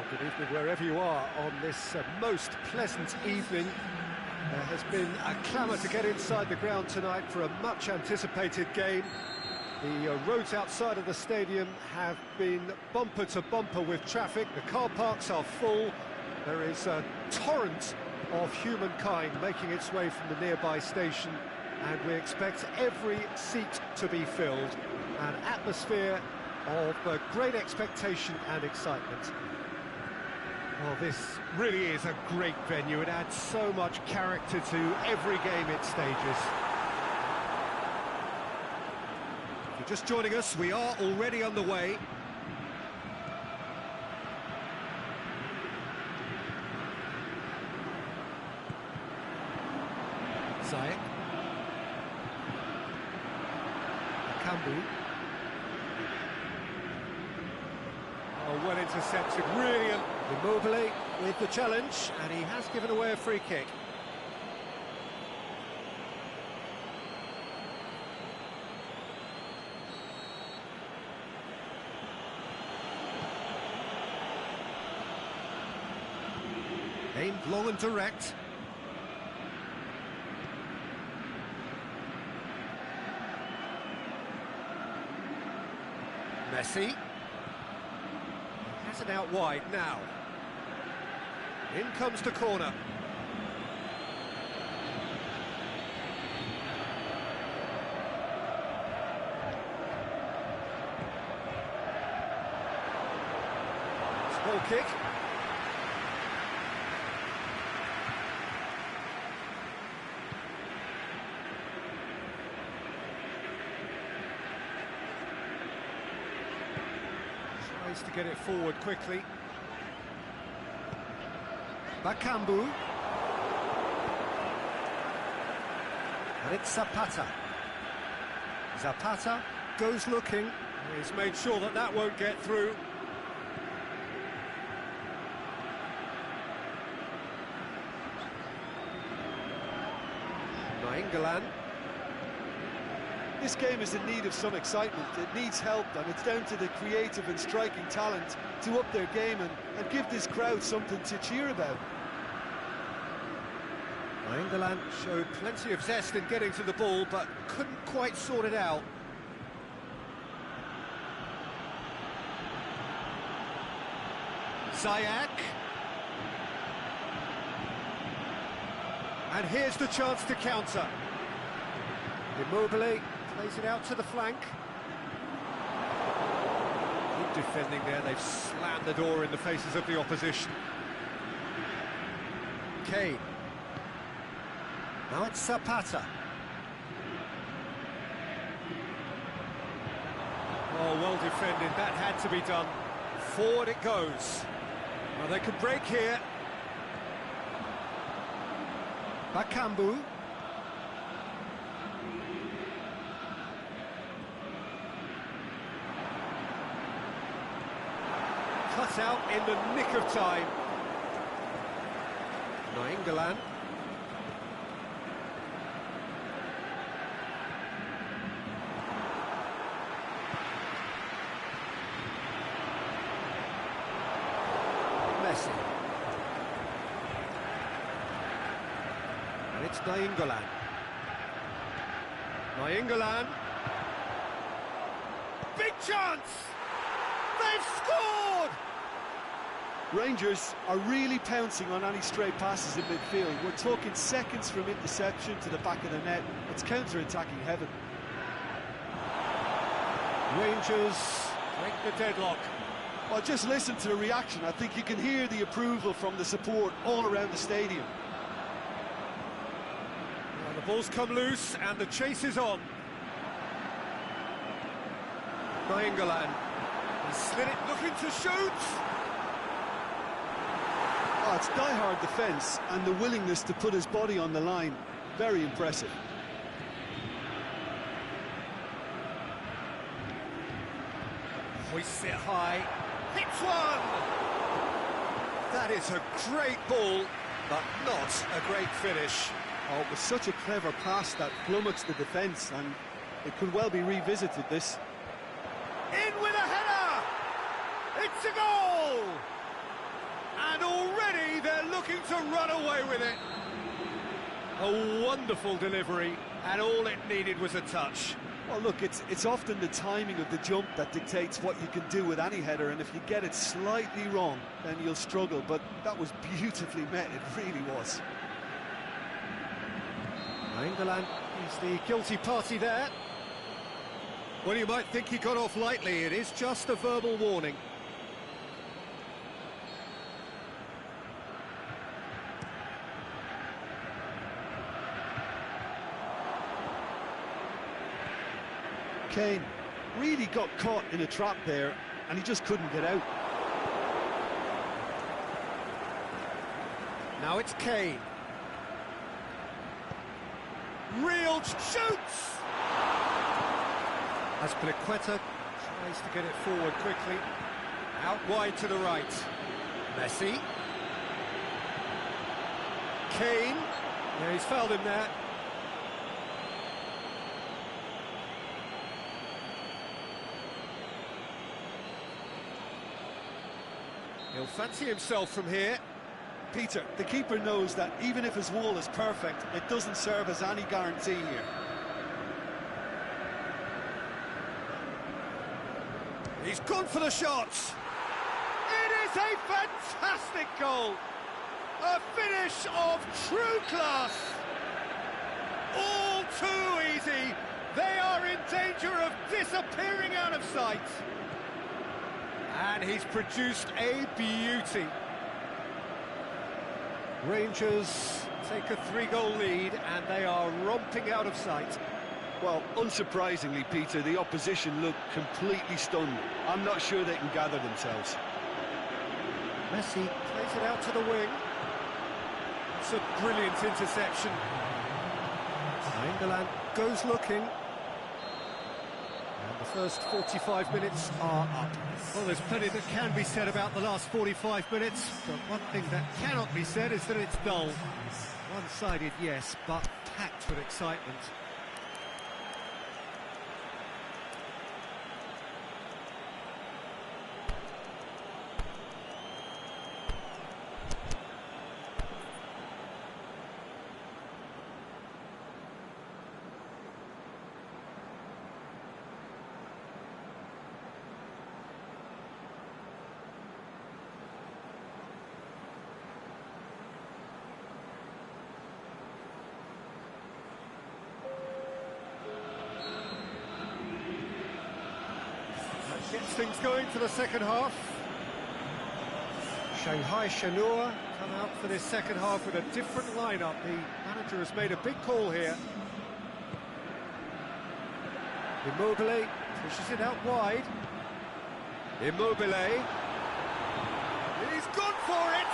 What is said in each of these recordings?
Good evening wherever you are on this most pleasant evening. There has been a clamour to get inside the ground tonight for a much-anticipated game. The roads outside of the stadium have been bumper to bumper with traffic. The car parks are full. There is a torrent of humankind making its way from the nearby station, and we expect every seat to be filled. An atmosphere of great expectation and excitement. Well, this really is a great venue. It adds so much character to every game it stages. If you're just joining us, we are already on the way. Zayek. Kambu. Oh, well intercepted, brilliant. Immobile with the challenge, and he has given away a free kick. Aimed long and direct. Messi. Has it out wide now. In comes the corner. Small kick. Tries to get it forward quickly. Bakambu. And it's Zapata. Zapata goes looking. He's made sure that that won't get through. Nainggolan. This game is in need of some excitement. It needs help, and it's down to the creative and striking talent to up their game and give this crowd something to cheer about. Nainggolan showed plenty of zest in getting to the ball, but couldn't quite sort it out. Zayek. And here's the chance to counter. Immobile plays it out to the flank. Good defending there, they've slammed the door in the faces of the opposition. Kane. Now it's Zapata. Oh, well defended, that had to be done. Forward it goes. Well, they could break here. Bakambu. Cut out in the nick of time. Nainggolan. Messi. And it's Nainggolan. Nainggolan. Big chance! They've scored! Rangers are really pouncing on any stray passes in midfield. We're talking seconds from interception to the back of the net. It's counter-attacking heaven. Rangers break the deadlock. Well, just listen to the reaction. I think you can hear the approval from the support all around the stadium. Well, the ball's come loose and the chase is on. Nainggolan. He slid it, looking to shoot. Oh, it's die-hard defence and the willingness to put his body on the line. Very impressive. Hoists it high. Hits one! That is a great ball, but not a great finish. Oh, it was such a clever pass that flummoxed the defence, and it could well be revisited, this. In with a header! It's a goal! And already they're looking to run away with it. A wonderful delivery, and all it needed was a touch. Well, look, it's often the timing of the jump that dictates what you can do with any header, and if you get it slightly wrong, then you'll struggle. But that was beautifully met, it really was. England is the guilty party there. Well, you might think he got off lightly. It is just a verbal warning. Kane really got caught in a trap there, and he just couldn't get out. Now it's Kane. Real shoots! Azpilicueta tries to get it forward quickly. Out wide to the right. Messi. Kane. Yeah, he's fouled him there. He'll fancy himself from here. Peter, the keeper knows that even if his wall is perfect, it doesn't serve as any guarantee here. He's gone for the shots. It is a fantastic goal. A finish of true class. All too easy. They are in danger of disappearing out of sight. And he's produced a beauty. Rangers take a 3-goal lead, and they are romping out of sight. Well, unsurprisingly, Peter, the opposition look completely stunned. I'm not sure they can gather themselves. Messi plays it out to the wing. It's a brilliant interception. England goes looking. And the first 45 minutes are up. Well, there's plenty that can be said about the last 45 minutes, but one thing that cannot be said is that it's dull. One-sided, yes, but packed with excitement. Gets things going for the second half. Shanghai Shenhua come out for this second half with a different lineup. The manager has made a big call here. Immobile pushes it out wide. Immobile. He's gone for it!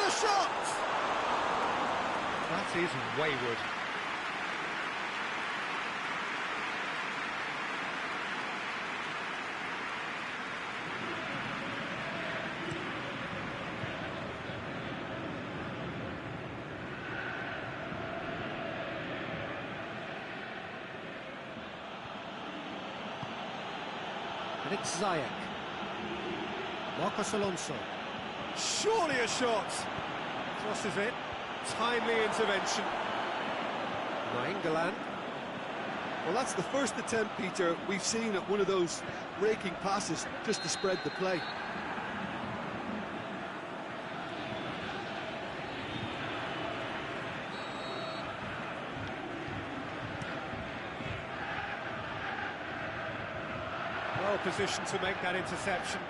Shot! That is wayward. And it's Ziyech. Marcos Alonso. Surely a shot! Crosses it, timely intervention. England. Well, that's the first attempt, Peter, we've seen at one of those raking passes just to spread the play. Well positioned to make that interception.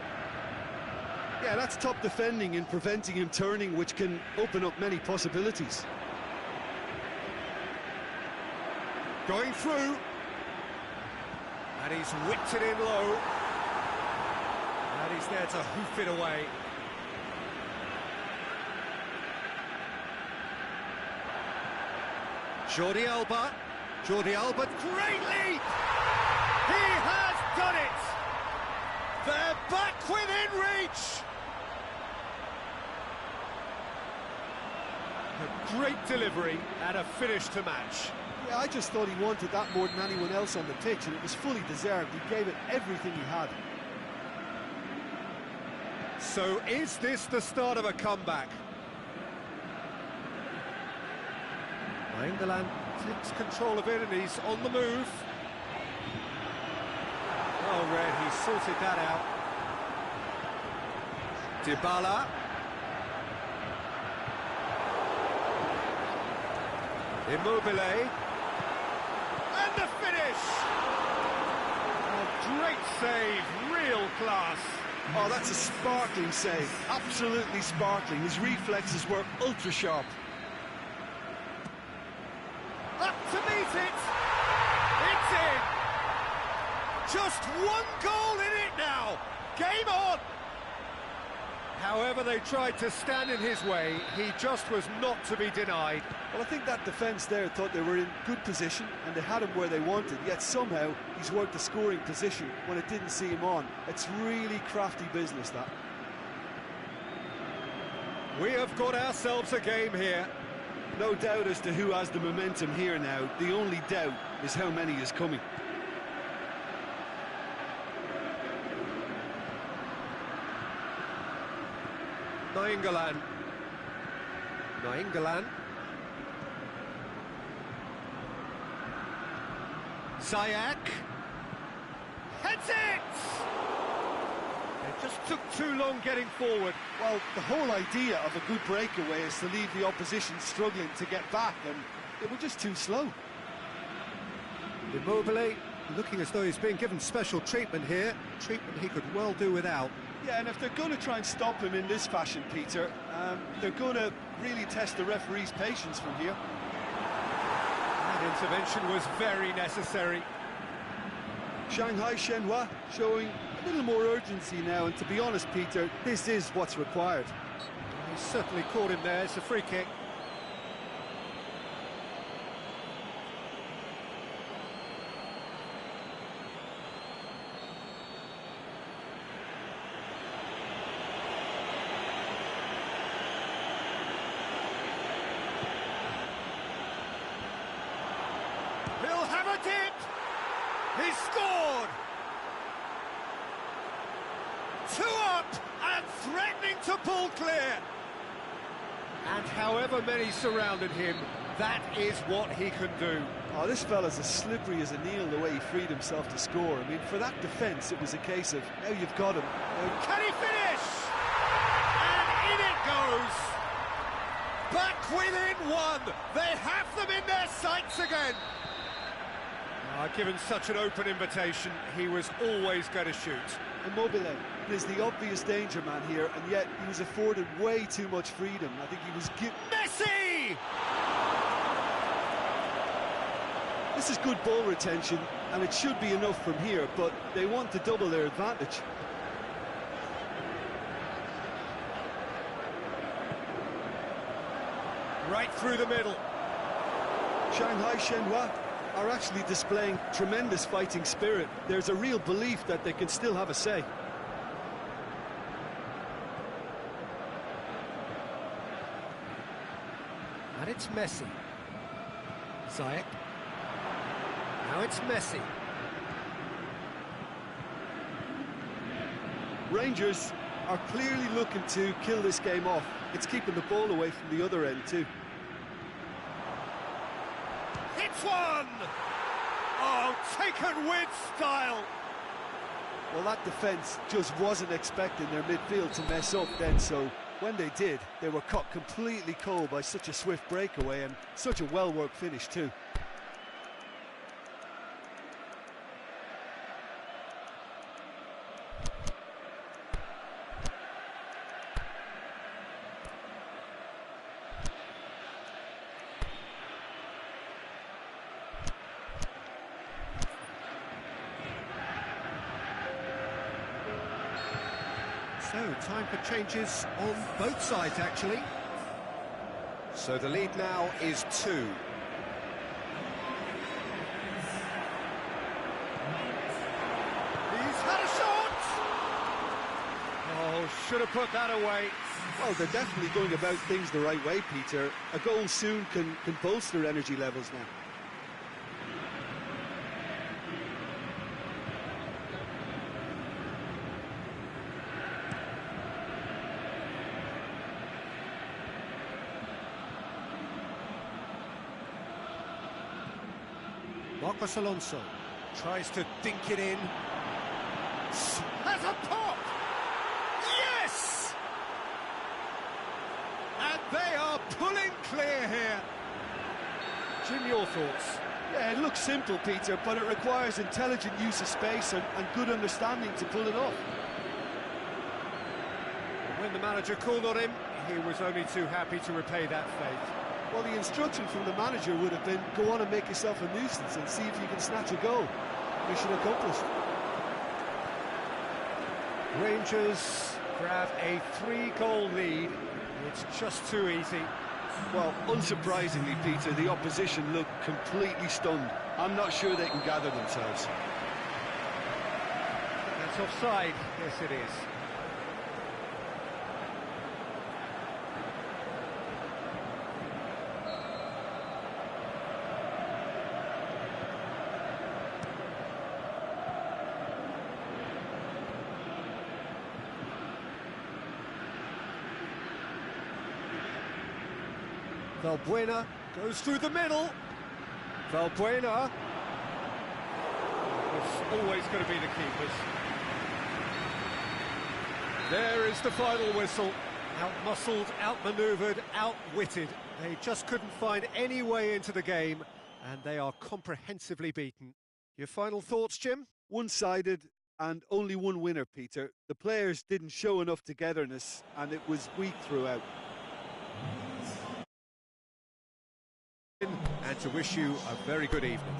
Yeah, that's top defending and preventing him turning, which can open up many possibilities. Going through. And he's whipped it in low. And he's there to hoof it away. Jordi Alba. Jordi Alba, great leap! He has done it! They're back within reach! A great delivery and a finish to match. Yeah, I just thought he wanted that more than anyone else on the pitch, and it was fully deserved. He gave it everything he had. So is this the start of a comeback? England takes control of it and he's on the move. Oh, Red, he sorted that out. Dybala. Immobile. And the finish! Oh, great save, real class. Oh, that's a sparkling save, absolutely sparkling. His reflexes were ultra-sharp. Up to meet it! It's in! Just one goal in it now! Game on! However they tried to stand in his way, he just was not to be denied. Well, I think that defence there thought they were in good position and they had him where they wanted, yet somehow he's worked the scoring position when it didn't see him on. It's really crafty business, that. We have got ourselves a game here. No doubt as to who has the momentum here now. The only doubt is how many is coming. Nainggolan. Ziyech. Heads it! It just took too long getting forward. Well, the whole idea of a good breakaway is to leave the opposition struggling to get back, and they were just too slow. Immobile looking as though he's being given special treatment here. Treatment he could well do without. Yeah, and if they're going to try and stop him in this fashion, Peter, they're going to really test the referee's patience from here. That intervention was very necessary. Shanghai Shenhua showing a little more urgency now, and to be honest, Peter, this is what's required. He certainly caught him there. It's a free kick. He'll have a dip! He scored! 2 up and threatening to pull clear. And however many surrounded him, that is what he can do. Oh, this fella's as slippery as a needle the way he freed himself to score. I mean, for that defence, it was a case of, now you've got him. Can he finish? And in it goes! Back within 1! They have them in their sights again! Given such an open invitation, he was always going to shoot. Immobile is the obvious danger man here, and yet he was afforded way too much freedom. I think he was Messi! This is good ball retention, and it should be enough from here, but they want to double their advantage. Right through the middle. Shanghai Shenhua are actually displaying tremendous fighting spirit. There's a real belief that they can still have a say. And it's Messi. Ziyech. Now it's Messi. Rangers are clearly looking to kill this game off. It's keeping the ball away from the other end too. Hits one! Oh, taken with style! Well, that defence just wasn't expecting their midfield to mess up then, so when they did, they were caught completely cold by such a swift breakaway and such a well-worked finish too. So, time for changes on both sides, actually. So the lead now is 2. He's had a shot! Oh, should have put that away. Well, they're definitely going about things the right way, Peter. A goal soon can bolster energy levels now. Marcos Alonso tries to dink it in. Has a pop! Yes! And they are pulling clear here. Jim, your thoughts? Yeah, it looks simple, Peter, but it requires intelligent use of space and good understanding to pull it off. When the manager called on him, he was only too happy to repay that fate. Well, the instruction from the manager would have been, go on and make yourself a nuisance and see if you can snatch a goal. Mission accomplished. Rangers grab a 3-goal lead. It's just too easy. Well, unsurprisingly, Peter, the opposition look completely stunned. I'm not sure they can gather themselves. That's offside. Yes, it is. Valbuena goes through the middle. Valbuena. It's always going to be the keepers. There is the final whistle. Out-muscled, out-manoeuvred, outwitted. They just couldn't find any way into the game, and they are comprehensively beaten. Your final thoughts, Jim? One-sided and only one winner, Peter. The players didn't show enough togetherness, and it was weak throughout. And to wish you a very good evening.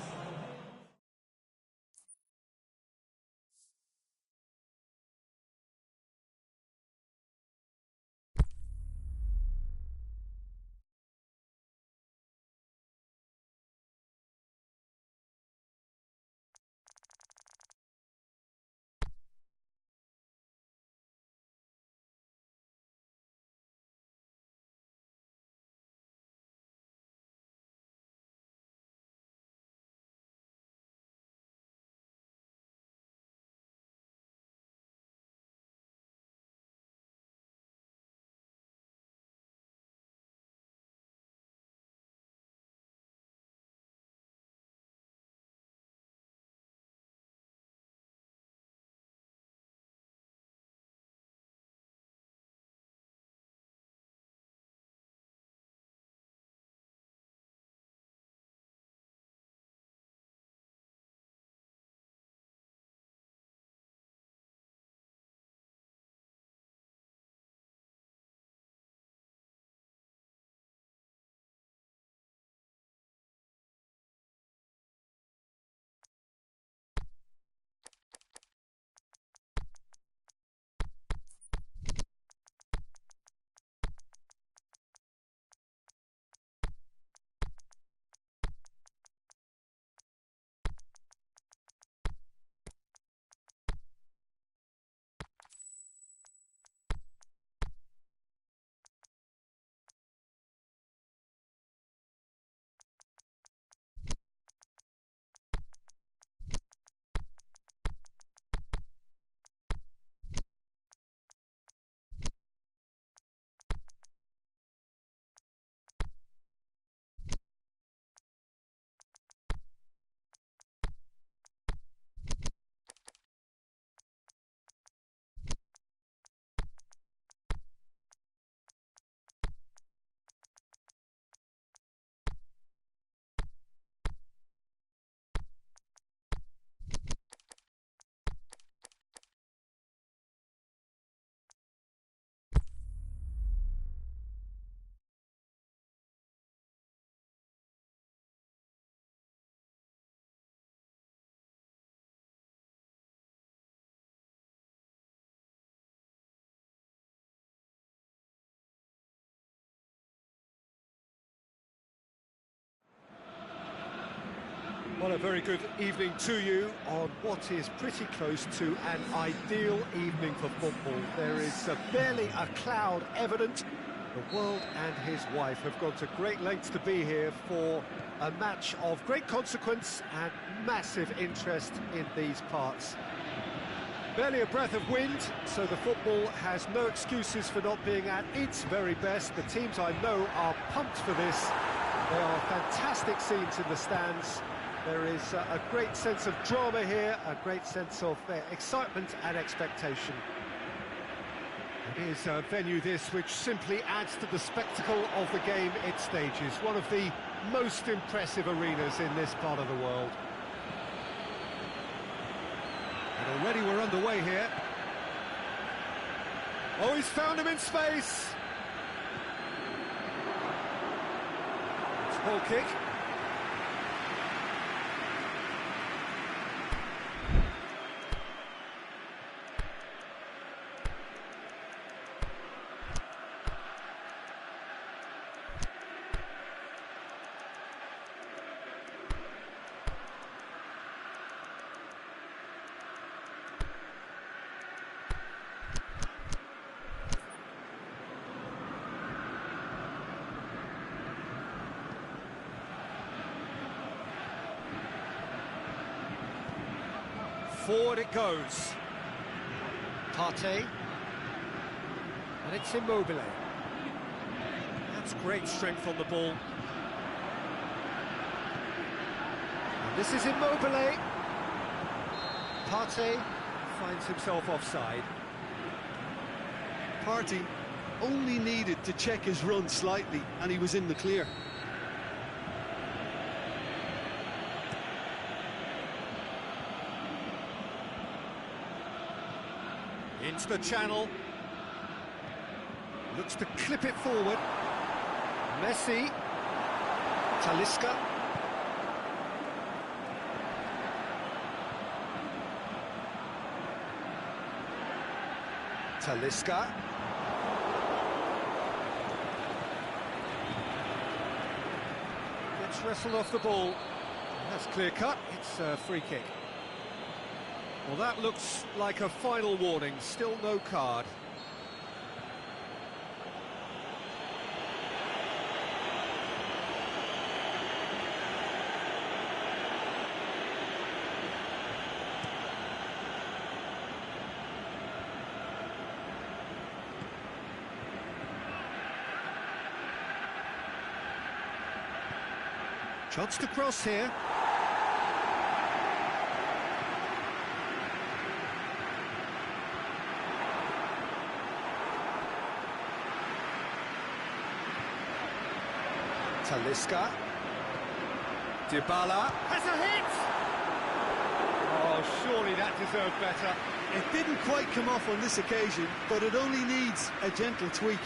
Well, a very good evening to you on what is pretty close to an ideal evening for football. There is barely a cloud evident. The world and his wife have gone to great lengths to be here for a match of great consequence and massive interest in these parts. Barely a breath of wind, so the football has no excuses for not being at its very best. The teams I know are pumped for this. There are fantastic scenes in the stands. There is a great sense of drama here, a great sense of excitement and expectation. It is a venue this which simply adds to the spectacle of the game it stages. One of the most impressive arenas in this part of the world. And already we're underway here. Oh, he's found him in space. It's a ball kick. Forward it goes. Partey. And it's Immobile. That's great strength on the ball. And this is Immobile. Partey finds himself offside. Partey only needed to check his run slightly and he was in the clear. Into the channel. Looks to clip it forward. Messi. Talisca. Talisca. Gets wrestled off the ball. That's clear cut. It's a free kick. Well, that looks like a final warning, still no card. Chance to cross here. Talisca. Dybala has a hit! Oh, surely that deserved better. It didn't quite come off on this occasion, but it only needs a gentle tweak.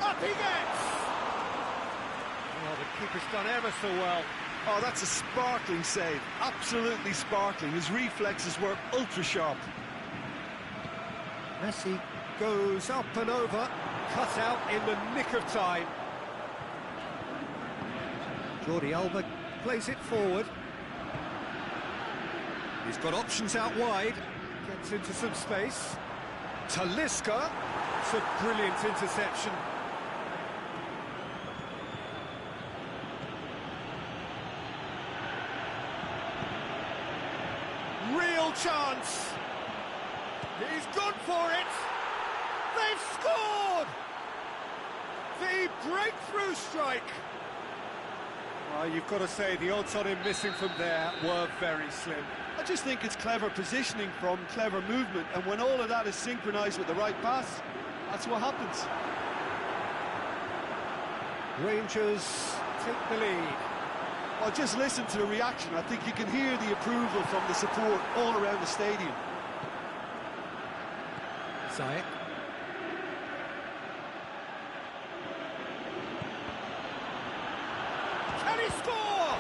Up he gets! Oh, the keeper's done ever so well. Oh, that's a sparkling save. Absolutely sparkling. His reflexes were ultra-sharp. Messi goes up and over. Cut out in the nick of time. Jordi Alba plays it forward. He's got options out wide. Gets into some space. Talisca. It's a brilliant interception. Real chance. He's gone for it. They've scored! The breakthrough strike! Well, you've got to say the odds on him missing from there were very slim. I just think it's clever positioning from clever movement, and when all of that is synchronised with the right pass, that's what happens. Rangers take the lead. Well, just listen to the reaction. I think you can hear the approval from the support all around the stadium. Zhao2. Can he score?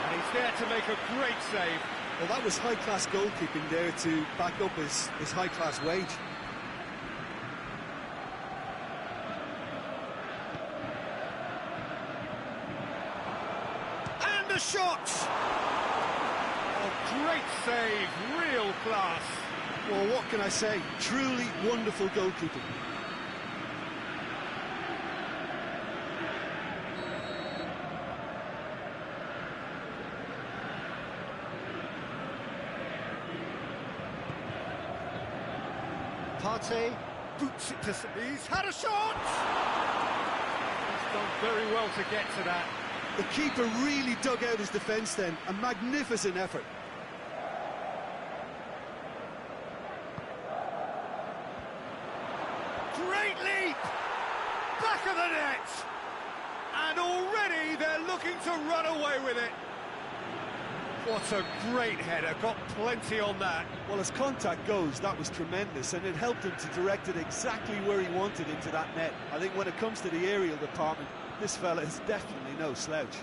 And he's there to make a great save. Well, that was high-class goalkeeping there to back up his high-class wage. a shot! Oh, great save, real class. Well, what can I say? Truly wonderful goalkeeping. Partey boots it to... He's had a shot! He's done very well to get to that. The keeper really dug out his defence then. A magnificent effort. Great leap! Back of the net! And already they're looking to run away with it. What a great header, got plenty on that. Well, as contact goes, that was tremendous, and it helped him to direct it exactly where he wanted into that net. I think when it comes to the aerial department, this fella is definitely no slouch.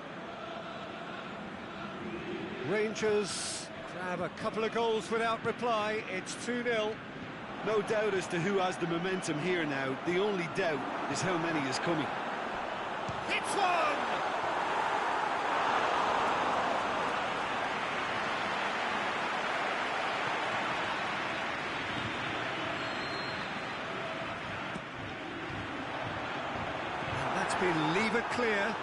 Rangers grab a couple of goals without reply. It's 2-0. No doubt as to who has the momentum here now. The only doubt is how many is coming. Hits one! And that's been levered clear.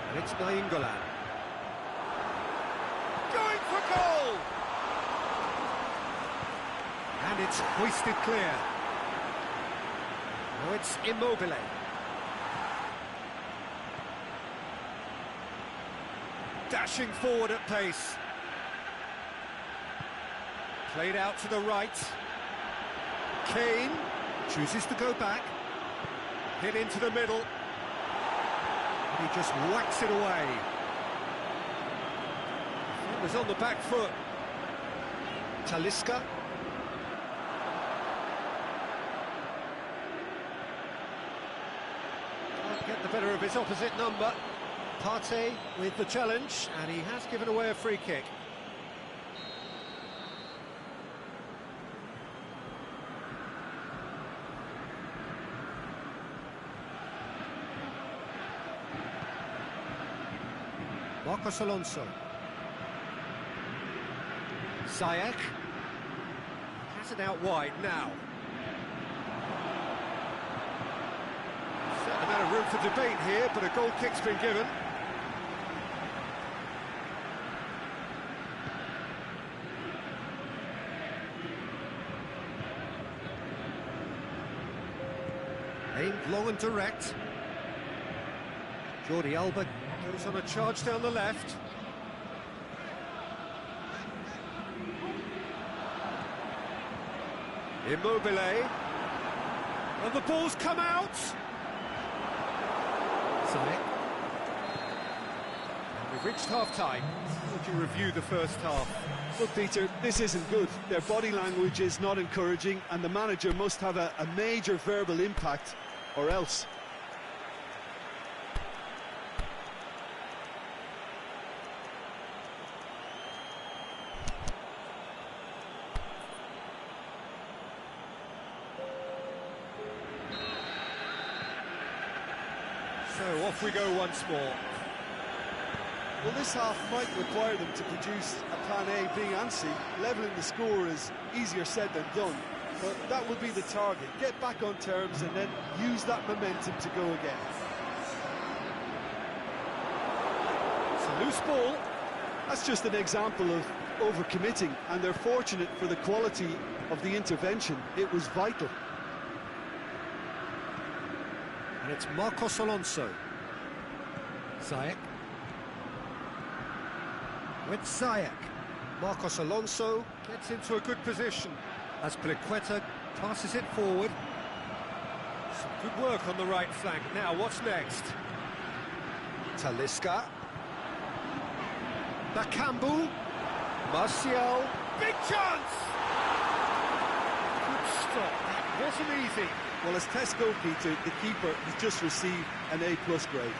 And it's Nainggolan. Going for goal! And it's hoisted clear. Now it's Immobile. Dashing forward at pace. Played out to the right. Kane chooses to go back. Hit into the middle. And he just whacks it away. It was on the back foot. Talisca. Get the better of his opposite number. Partey with the challenge, and he has given away a free kick. Marcos Alonso. Ziyech has it out wide now. Certain amount of room for debate here, but a goal kick's been given. Aimed long and direct. Jordi Alba goes on a charge down the left. Immobile. And the ball's come out. Ziyech. And we've reached half-time. How would you review the first half? Look, Peter, this isn't good. Their body language is not encouraging, and the manager must have a major verbal impact, or else. So off we go once more. Well, this half might require them to produce a plan A, B and C. Levelling the score is easier said than done, but that would be the target. Get back on terms and then use that momentum to go again. It's a loose ball. That's just an example of overcommitting, and they're fortunate for the quality of the intervention. It was vital. And it's Marcos Alonso. Ziyech. With Ziyech. Marcos Alonso gets into a good position as Pliqueta passes it forward. Some good work on the right flank. Now, what's next? Talisca. Bakambu. Martial. Big chance! Good stop. That wasn't easy. Well, as test goalkeeper, the keeper has just received an A+ grade.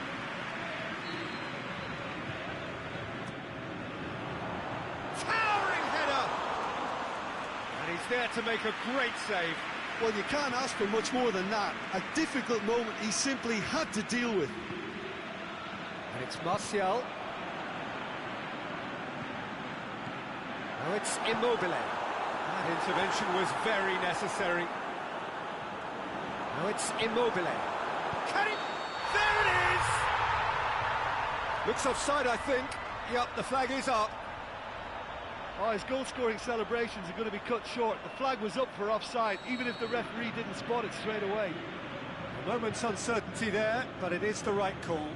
Towering header! And he's there to make a great save. Well, you can't ask for much more than that. A difficult moment he simply had to deal with. It's Martial. Now it's Immobile. That intervention was very necessary. Now it's Immobile. Can it? There it is! Looks offside, I think. Yep, the flag is up. Oh, his goal-scoring celebrations are going to be cut short. The flag was up for offside, even if the referee didn't spot it straight away. A moment's uncertainty there, but it is the right call.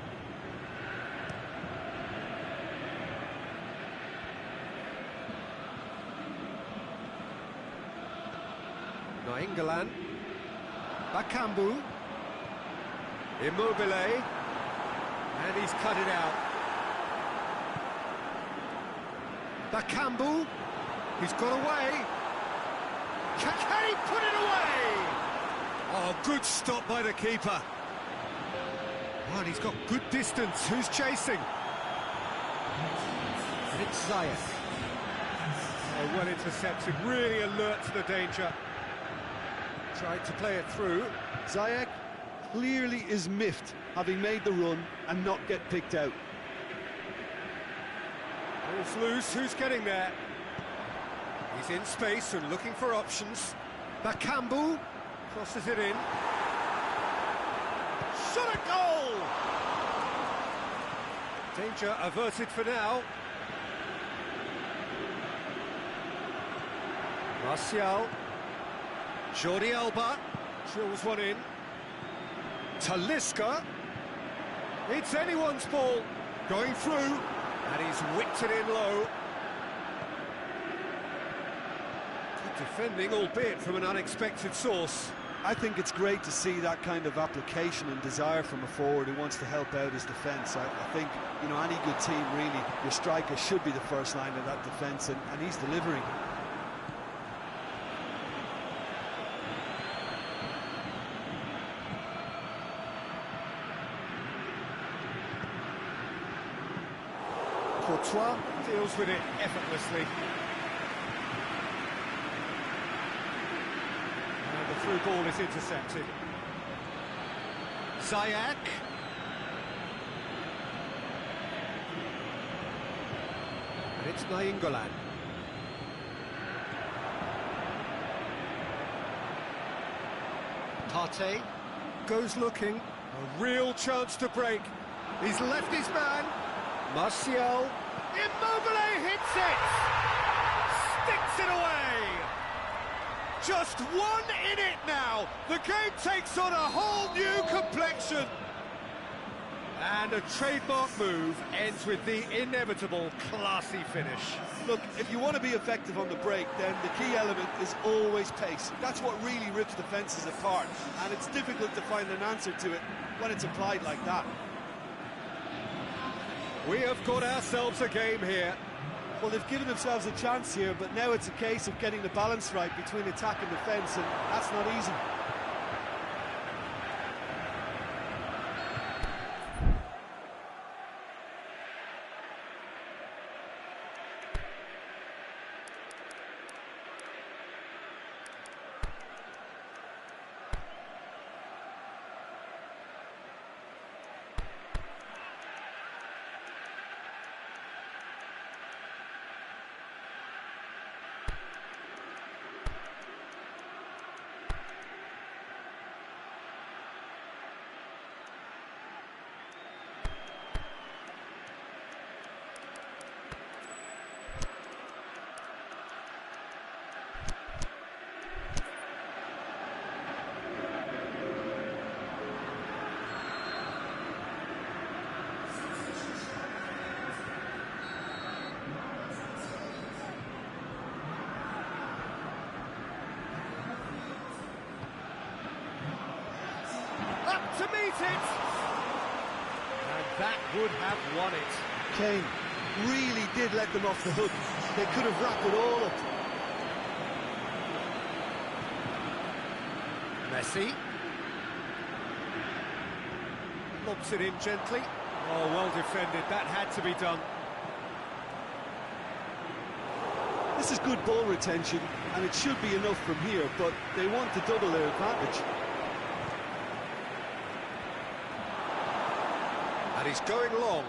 Nainggolan. Bakambu. Immobile. And he's cut it out. Bakambu. He's got away. Can he put it away? Oh, good stop by the keeper. Well, he's got good distance. Who's chasing? And it's Zhao. Oh, well intercepted, really alert to the danger. Tried to play it through. Ziyech clearly is miffed, having made the run and not get picked out. Ball's loose, who's getting there? He's in space and looking for options. Bakambu crosses it in. Shot a goal! Danger averted for now. Martial. Jordi Alba drills one in. Talisca. It's anyone's ball. Going through. And he's whipped it in low. Good defending, albeit from an unexpected source. I think it's great to see that kind of application and desire from a forward who wants to help out his defence. I think, you know, any good team, really, your striker should be the first line of that defence, and he's delivering. Courtois deals with it effortlessly. And the through ball is intercepted. Ziyech. And it's Nainggolan. Partey goes looking. A real chance to break. He's left his man. Martial. Immobile hits it! Sticks it away! Just one in it now! The game takes on a whole new complexion! And a trademark move ends with the inevitable classy finish. Look, if you want to be effective on the break, then the key element is always pace. That's what really rips defences apart, and it's difficult to find an answer to it when it's applied like that. We have got ourselves a game here. Well, they've given themselves a chance here, but now it's a case of getting the balance right between attack and defence, and that's not easy. To meet it! And that would have won it. Kane really did let them off the hook. They could have wrapped it all up. Messi. Lobs it in gently. Oh, well defended. That had to be done. This is good ball retention, and it should be enough from here, but they want to double their advantage. And he's going long.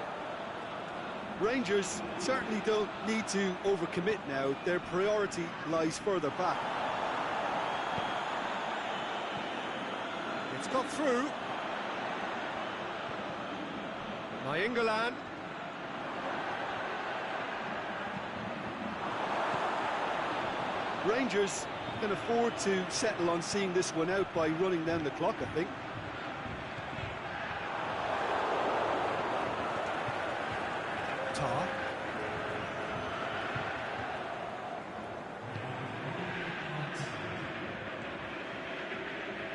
Rangers certainly don't need to overcommit now. Their priority lies further back. It's got through. England. Rangers can afford to settle on seeing this one out by running down the clock, I think. Tar.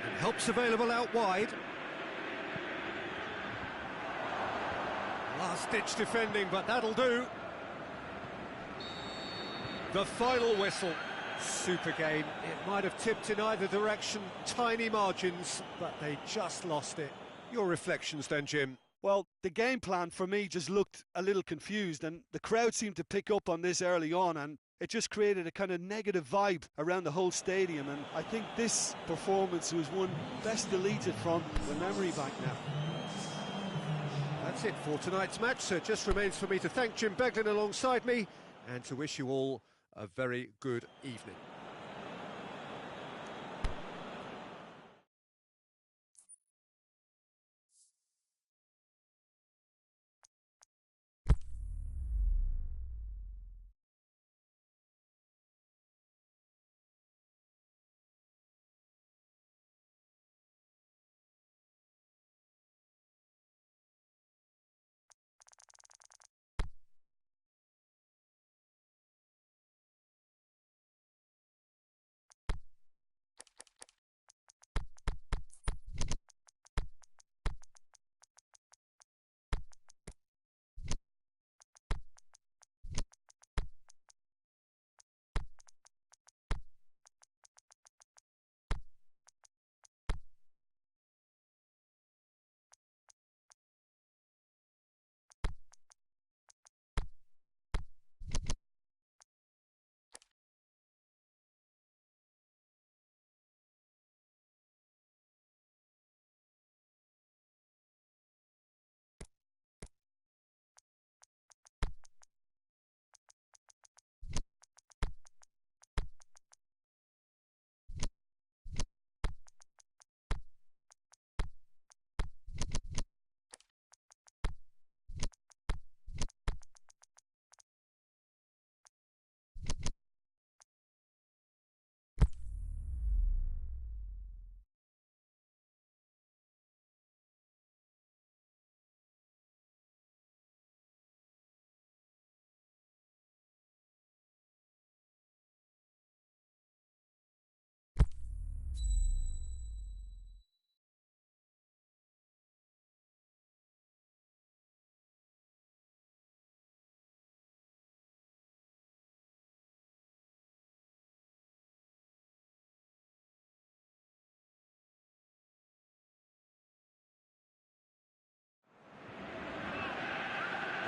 And help's available out wide. Last-ditch defending, but that'll do. The final whistle. Super game. It might have tipped in either direction, tiny margins, but they just lost it. Your reflections then, Jim? Well, the game plan for me just looked a little confused, and the crowd seemed to pick up on this early on, and it just created a kind of negative vibe around the whole stadium, and I think this performance was one best deleted from the memory bank now. That's it for tonight's match, so it just remains for me to thank Jim Beglin alongside me and to wish you all a very good evening.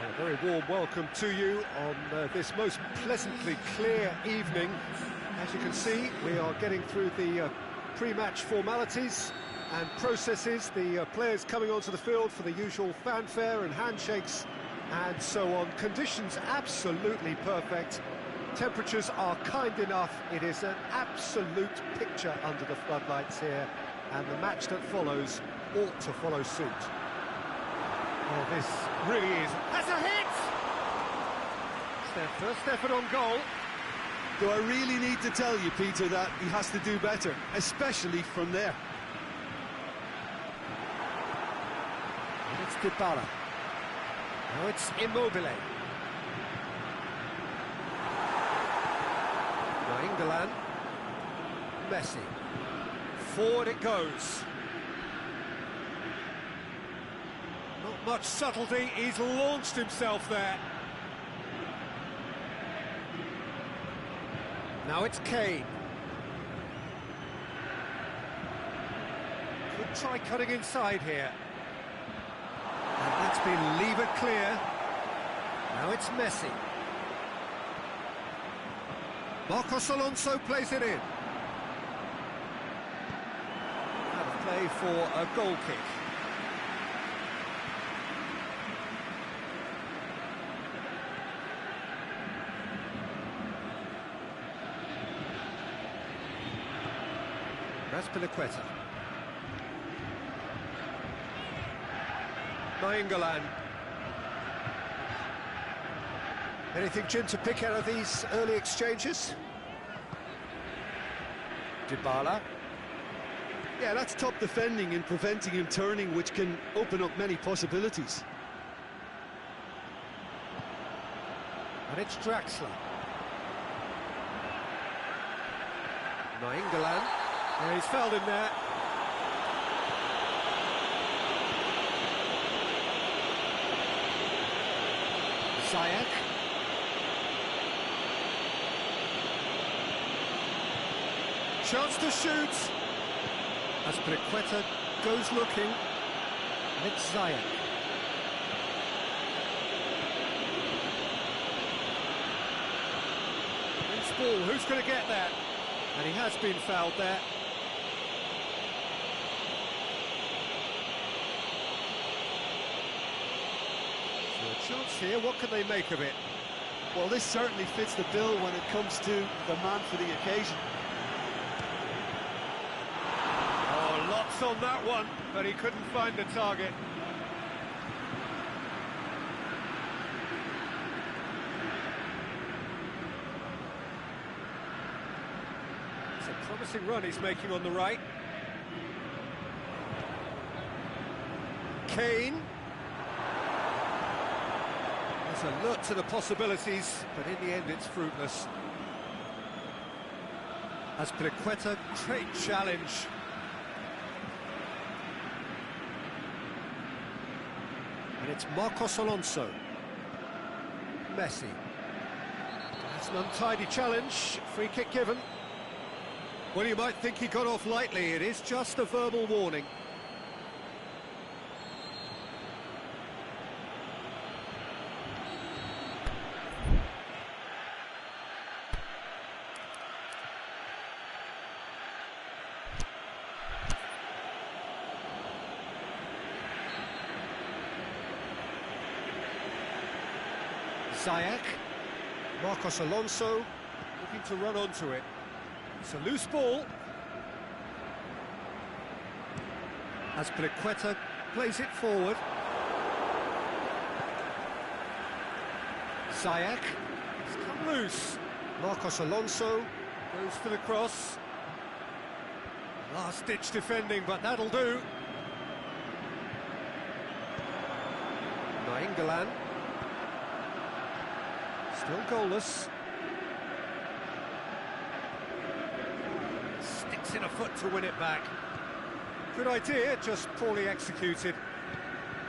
A very warm welcome to you on this most pleasantly clear evening. As you can see, we are getting through the pre-match formalities and processes, the players coming onto the field for the usual fanfare and handshakes and so on. Conditions absolutely perfect. Temperatures are kind enough. It is an absolute picture under the floodlights here, and the match that follows ought to follow suit. Oh, this really is. That's a hit! It's their first effort on goal. Do I really need to tell you, Peter, that he has to do better, especially from there? And it's Dybala. Now it's Immobile. Now England. Messi. Forward it goes. Not much subtlety, he's launched himself there. Now it's Kane. Could try cutting inside here. And that's been levered clear. Now it's Messi. Marcos Alonso plays it in. Out of play for a goal kick. Azpilicueta. Nainggolan. Anything, Jim, to pick out of these early exchanges? Dybala. Yeah, that's top defending and preventing him turning, which can open up many possibilities. And it's Draxler. Nainggolan. Yeah, he's fouled him there. Ziyech. Chance to shoot. Azpilicueta goes looking. And it's Ziyech. Loose ball, who's going to get that? And he has been fouled there. So a chance here, what can they make of it? Well, this certainly fits the bill when it comes to the man for the occasion. Oh, lots on that one, but he couldn't find the target. It's a promising run he's making on the right. Kane. There's a lot to the possibilities, but in the end it's fruitless. Azpilicueta, great challenge. And it's Marcos Alonso. Messi. That's an untidy challenge, free kick given. Well, you might think he got off lightly, it is just a verbal warning. Ziyech, Marcos Alonso, looking to run onto it. It's a loose ball. Azpilicueta plays it forward. Ziyech, it's come loose. Marcos Alonso goes for the cross. Last-ditch defending, but that'll do. Nainggolan. Still goalless. Sticks in a foot to win it back. Good idea, just poorly executed.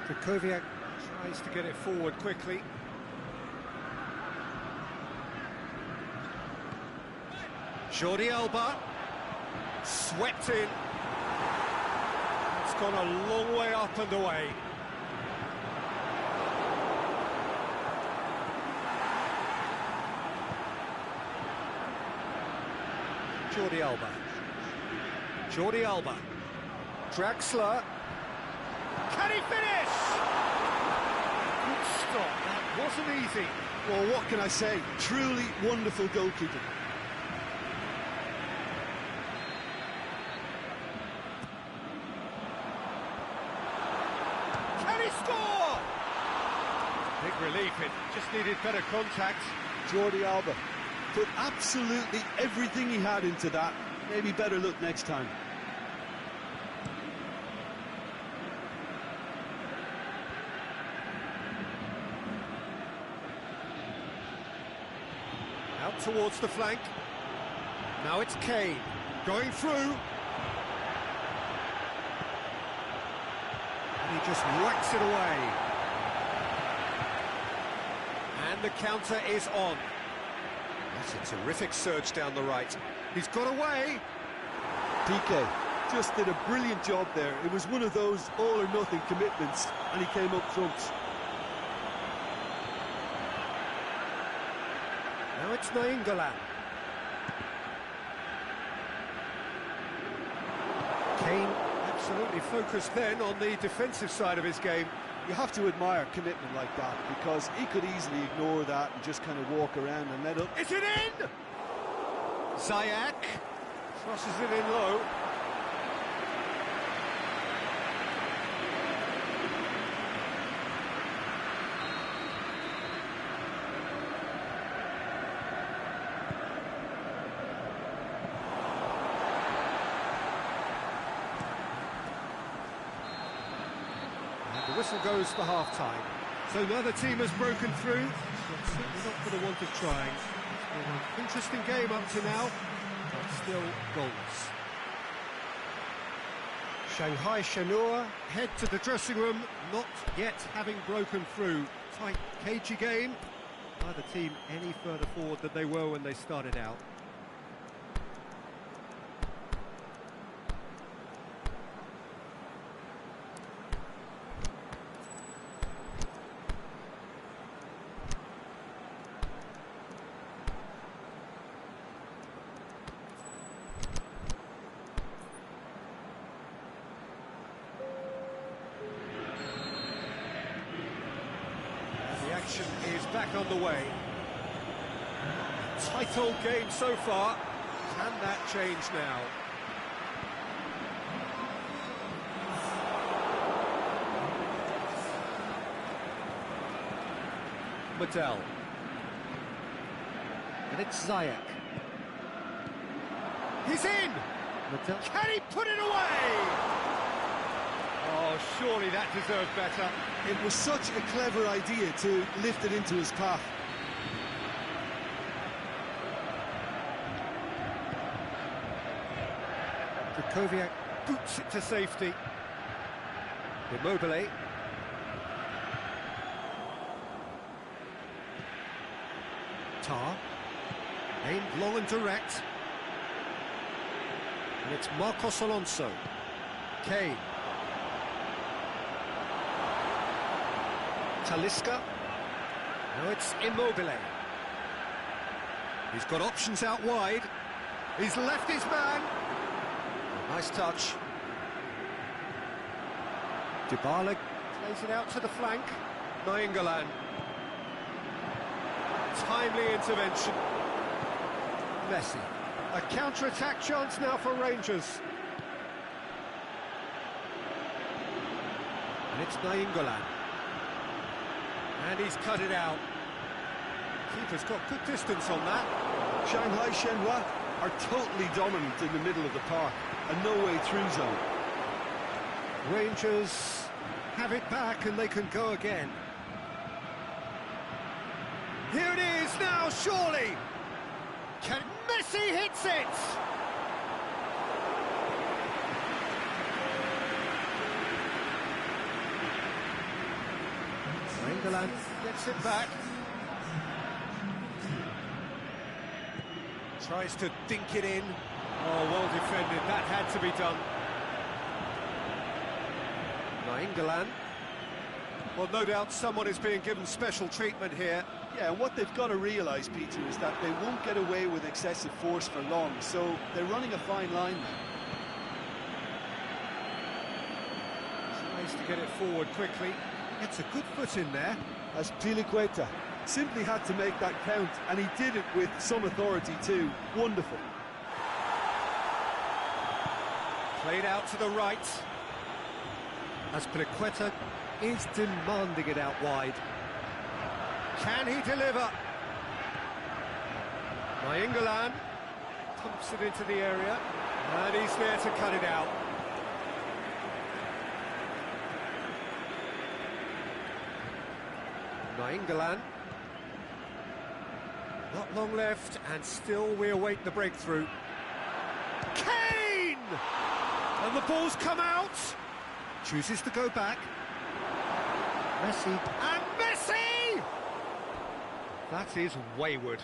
Krychowiak tries to get it forward quickly. Jordi Alba. Swept in. It's gone a long way up and away. Jordi Alba. Jordi Alba. Draxler. Can he finish? Good stop. That wasn't easy. Well, what can I say? Truly wonderful goalkeeping. Can he score? Big relief. It just needed better contact. Jordi Alba put absolutely everything he had into that. Maybe better look next time. Out towards the flank. Now it's Kane going through. And he just whacks it away. And the counter is on. That's a terrific surge down the right. He's got away. PK just did a brilliant job there. It was one of those all-or-nothing commitments, and he came up front. Now it's Nainggolan. Kane absolutely focused then on the defensive side of his game. You have to admire commitment like that, because he could easily ignore that and just kind of walk around and let up. Is it in? Ziyech crosses it in low. The whistle goes for half-time. So neither team has broken through, but certainly not for the want of trying. It's been an interesting game up to now, but still goalless. Shanghai Shenhua head to the dressing room, not yet having broken through. Tight, cagey game. Neither team any further forward than they were when they started out. Action is back on the way. Tight old game so far. Can that change now? Medel. And it's Ziyech. He's in! Medel. Can he put it away? Oh, surely that deserved better. It was such a clever idea to lift it into his path. Krychowiak boots it to safety. Immobile. Tar. Aimed long and direct. And it's Marcos Alonso. Kane. Talisca. No, it's Immobile. He's got options out wide. He's left his man. Nice touch. Dybala plays it out to the flank. Nainggolan. Timely intervention. Messi. A counter-attack chance now for Rangers. And it's Nainggolan. And he's cut it out. Keeper's got good distance on that. Shanghai Shenhua are totally dominant in the middle of the park. A no-way through zone. Rangers have it back and they can go again. Here it is now, surely! Can Messi hits it! England gets it back. Tries to dink it in. Oh, well defended. That had to be done. Nainggolan. Well, no doubt someone is being given special treatment here. Yeah, and what they've got to realise, Peter, is that they won't get away with excessive force for long, so they're running a fine line now. Tries to get it forward quickly. It's a good foot in there. As Piliqueta simply had to make that count, and he did it with some authority too. Wonderful. Played out to the right. As Piliqueta is demanding it out wide. Can he deliver? Nainggolan pumps it into the area, and he's there to cut it out. Nainggolan. Not long left, and still we await the breakthrough. Kane! And the ball's come out. Chooses to go back. Messi. And Messi! That is wayward.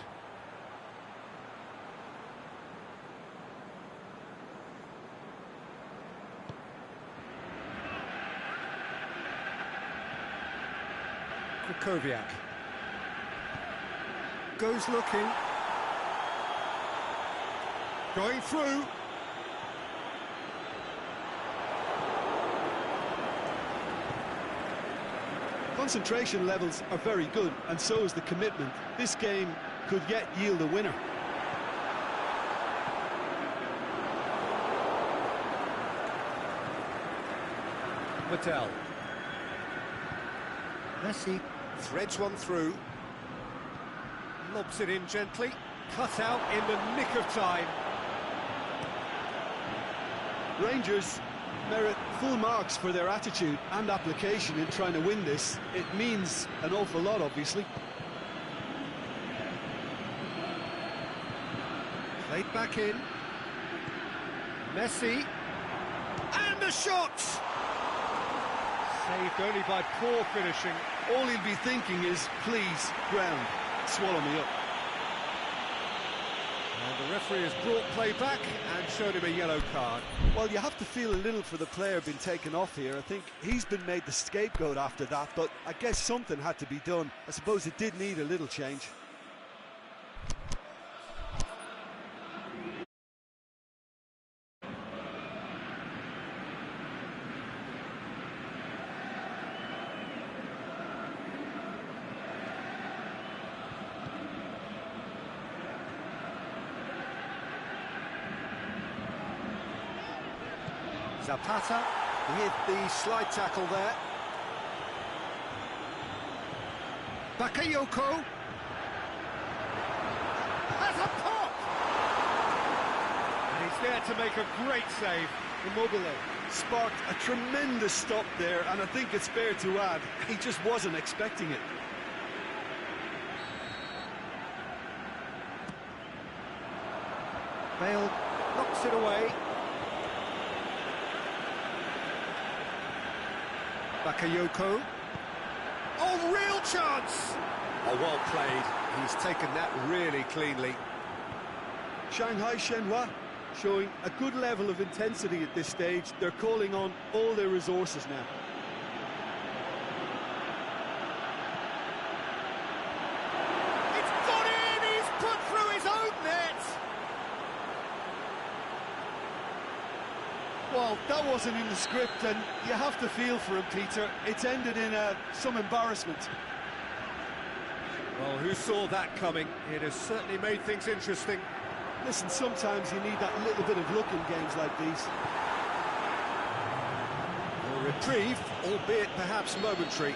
Krychowiak goes looking, going through. Concentration levels are very good, and so is the commitment. This game could yet yield a winner. Medel. Messi threads one through, lobs it in gently, cut out in the nick of time. Rangers merit full marks for their attitude and application in trying to win this. It means an awful lot, obviously. Played back in. Messi. And the shot! Saved only by poor finishing. All he'll be thinking is, please, ground, swallow me up. And the referee has brought play back and showed him a yellow card. Well, you have to feel a little for the player being taken off here. I think he's been made the scapegoat after that, but I guess something had to be done. I suppose it did need a little change. Zapata with the slide tackle there. Bakayoko has a pop! And he's there to make a great save. Immobile Sparked a tremendous stop there, and I think it's fair to add, he just wasn't expecting it. Bale knocks it away. Bakayoko. Oh, real chance! Oh, well played. He's taken that really cleanly. Shanghai Shenhua showing a good level of intensity at this stage. They're calling on all their resources now. It's gone in! He's put through his own net! Well, that wasn't in the script, and you have to feel for him, Peter. It's ended in some embarrassment. Well, who saw that coming? It has certainly made things interesting. Listen, sometimes you need that little bit of luck in games like these. A reprieve, albeit perhaps momentary.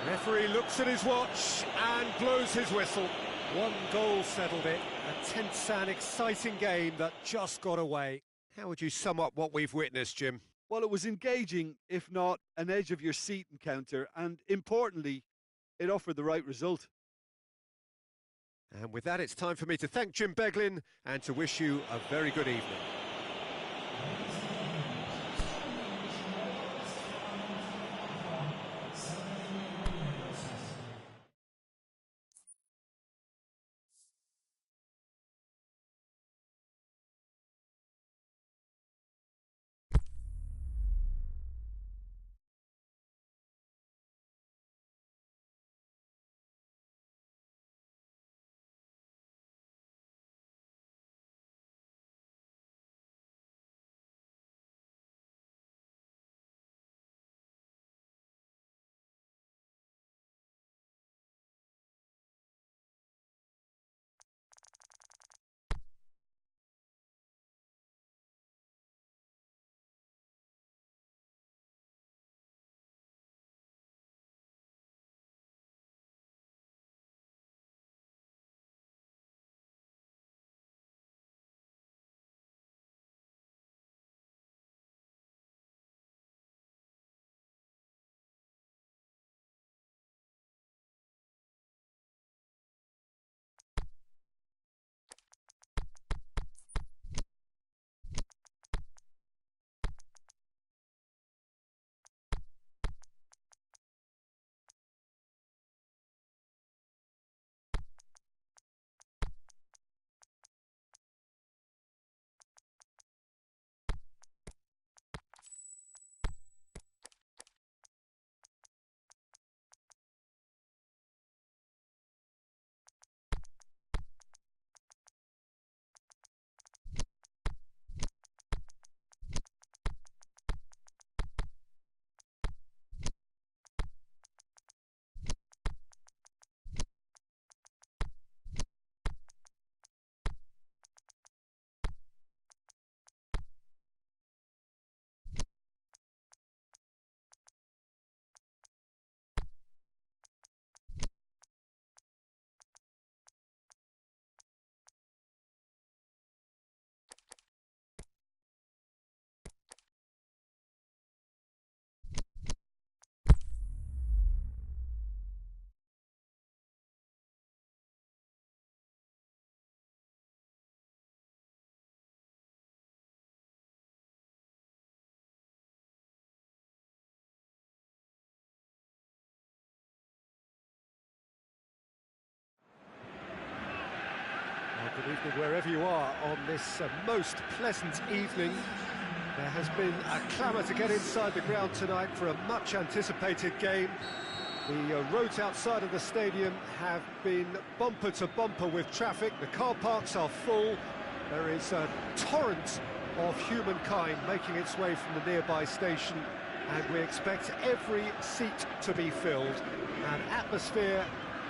Referee looks at his watch and blows his whistle. One goal settled it. A tense and exciting game that just got away. How would you sum up what we've witnessed, Jim? Well, it was engaging, if not an edge-of-your-seat encounter, and importantly, it offered the right result. And with that, it's time for me to thank Jim Beglin and to wish you a very good evening. Evening wherever you are on this most pleasant evening. There has been a clamour to get inside the ground tonight for a much anticipated game. The roads outside of the stadium have been bumper to bumper with traffic. The car parks are full. There is a torrent of humankind making its way from the nearby station, and we expect every seat to be filled. An atmosphere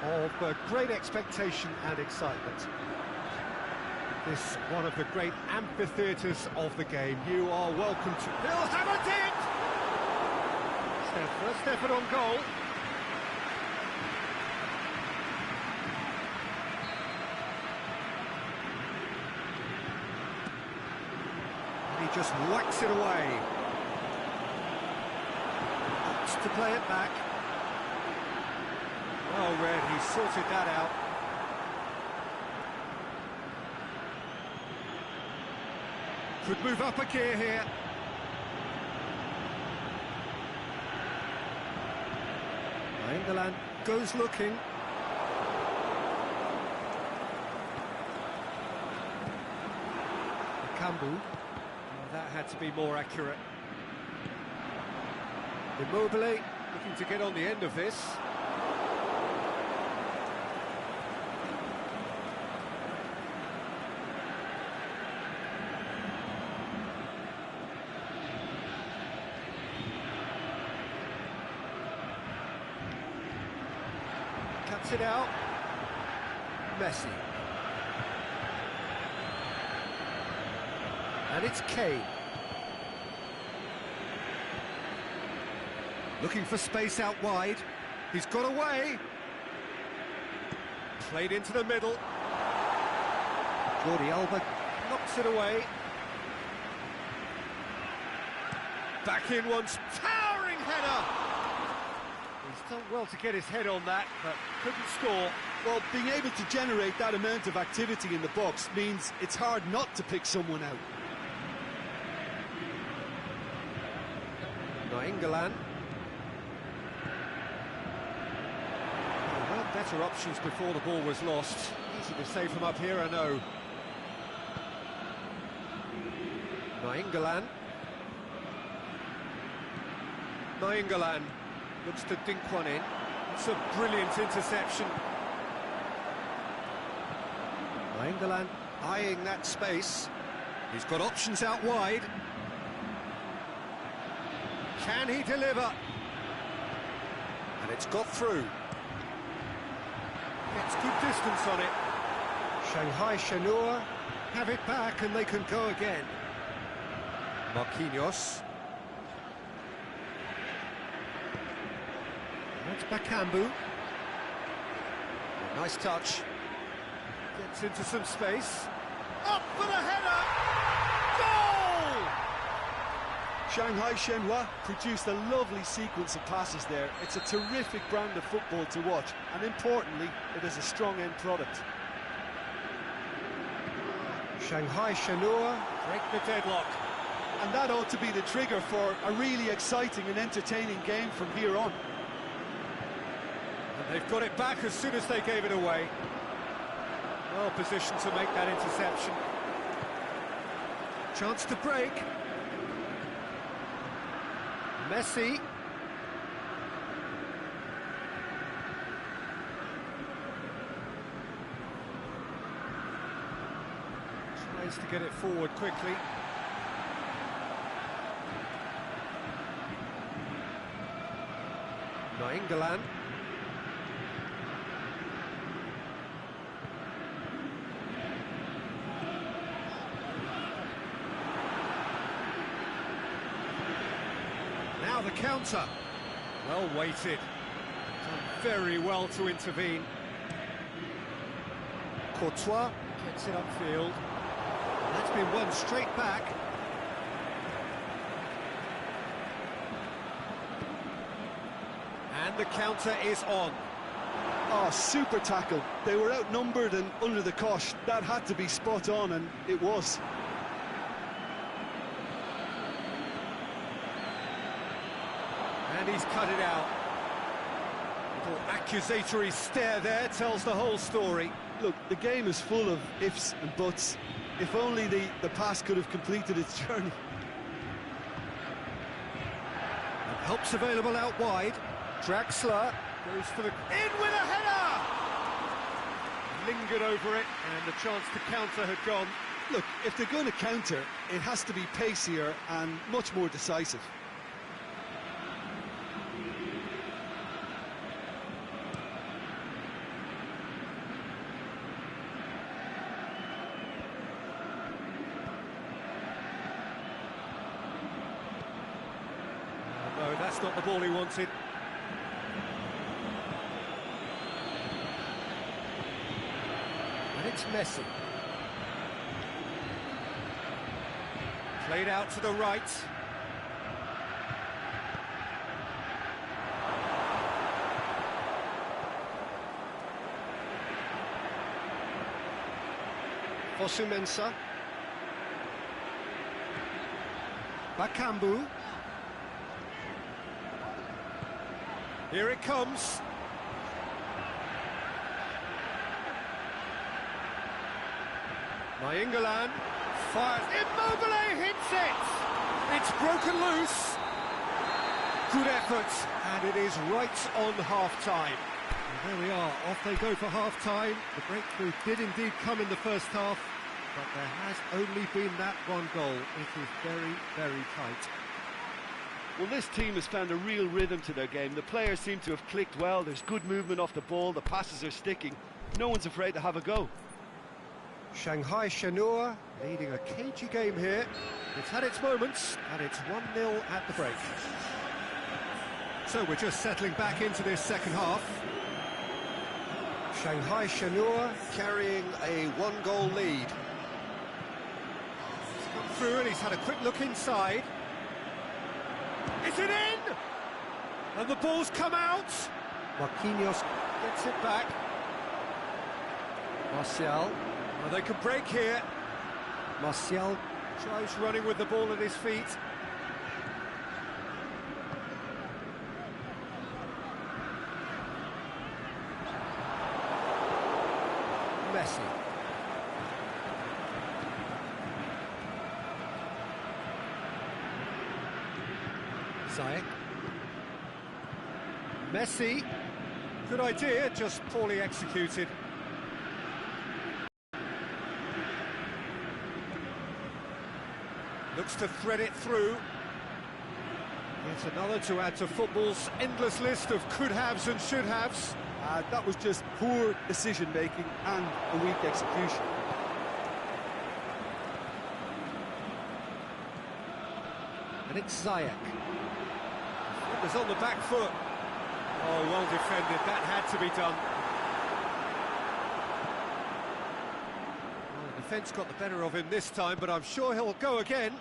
of great expectation and excitement. This one of the great amphitheatres of the game. You are welcome to... He'll hammer it! Steffan on goal. And he just whacks it away. Opts to play it back. Well read, he sorted that out. Could move up a gear here. England goes looking. Kambu. That had to be more accurate. Immobile looking to get on the end of this. Cuts it out. Messi. And it's Kane. Looking for space out wide. He's got away. Played into the middle. Jordi Alba knocks it away. Back in once. Towering header. He's done well to get his head on that, but couldn't score. Well, being able to generate that amount of activity in the box means it's hard not to pick someone out. England. Well, better options before the ball was lost. Easy to save from up here, I know. England. England looks to dink one in. It's a brilliant interception. England eyeing that space. He's got options out wide. Can he deliver? And it's got through. Gets good distance on it. Shanghai Shenhua have it back and they can go again. Marquinhos. That's Bakambu. Nice touch. Gets into some space. Up for the header! Goal! Shanghai Shenhua produced a lovely sequence of passes there. It's a terrific brand of football to watch, and importantly, it is a strong end product. Shanghai Shenhua break the deadlock. And that ought to be the trigger for a really exciting and entertaining game from here on. And they've got it back as soon as they gave it away. Well positioned to make that interception. Chance to break. Messi. Tries to get it forward quickly. England. Now the counter. Well weighted. Done very well to intervene. Courtois gets it upfield. That's been won straight back. And the counter is on. Oh, super tackle. They were outnumbered and under the cosh. That had to be spot on, and it was. And he's cut it out. Little accusatory stare there tells the whole story. Look, the game is full of ifs and buts. If only the pass could have completed its journey. And help's available out wide. Draxler goes for the... In with a header! Lingered over it, and the chance to counter had gone. Look, if they're going to counter, it has to be pacier and much more decisive. No, that's not the ball he wanted. And it's Messi. Played out to the right. Fosu-Mensah. Bakambu. Here it comes. Nainggolan fires. Immobile hits it! It's broken loose. Good effort, and it is right on half-time. There we are, off they go for half-time. The breakthrough did indeed come in the first half, but there has only been that one goal. It is very, very tight. Well, this team has found a real rhythm to their game. The players seem to have clicked well. There's good movement off the ball. The passes are sticking. No one's afraid to have a go. Shanghai Shenhua leading a cagey game here. It's had its moments, and it's 1-0 at the break. So we're just settling back into this second half. Shanghai Shenhua carrying a one-goal lead. He's come through and he's had a quick look inside. Is it in? And the ball's come out. Marquinhos gets it back. Martial. Well, they could break here. Martial tries running with the ball at his feet. Messi. Zayek. Messi. Good idea, just poorly executed. Looks to thread it through. Yet another to add to football's endless list of could-haves and should-haves. That was just poor decision-making and a weak execution. And it's Zayek. It was on the back foot. Oh, well defended. That had to be done. Well, the defence got the better of him this time, but I'm sure he'll go again.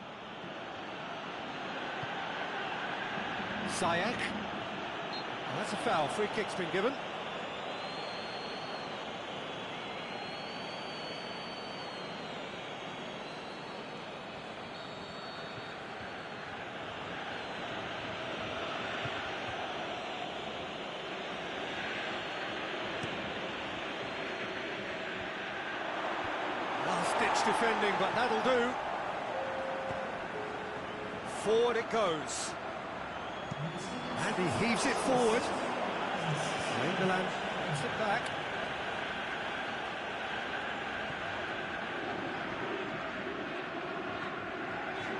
Zayek. Well, that's a foul. Free kick's been given. Last-ditch defending, but that'll do. Forward it goes. And he heaves it forward. England gets it back.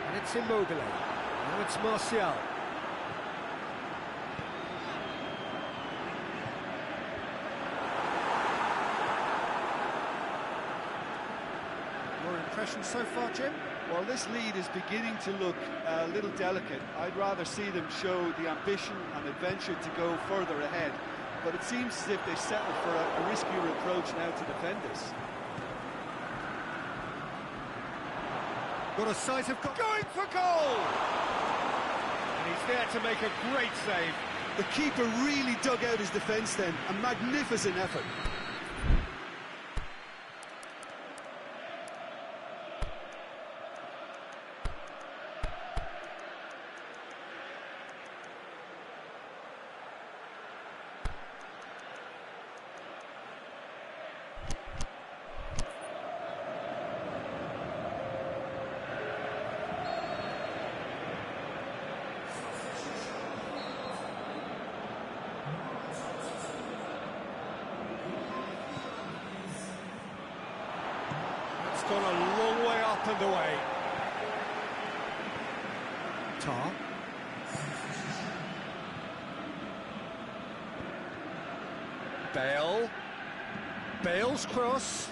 And it's Immobile. Now it's Martial. Your impression so far, Jim? Well, this lead is beginning to look a little delicate. I'd rather see them show the ambition and adventure to go further ahead. But it seems as if they settled for a riskier approach now to defend this. Got a sight of going for goal! And he's there to make a great save. The keeper really dug out his defence then. A magnificent effort. gone a long way up and away. Tar. Bale. Bale's cross.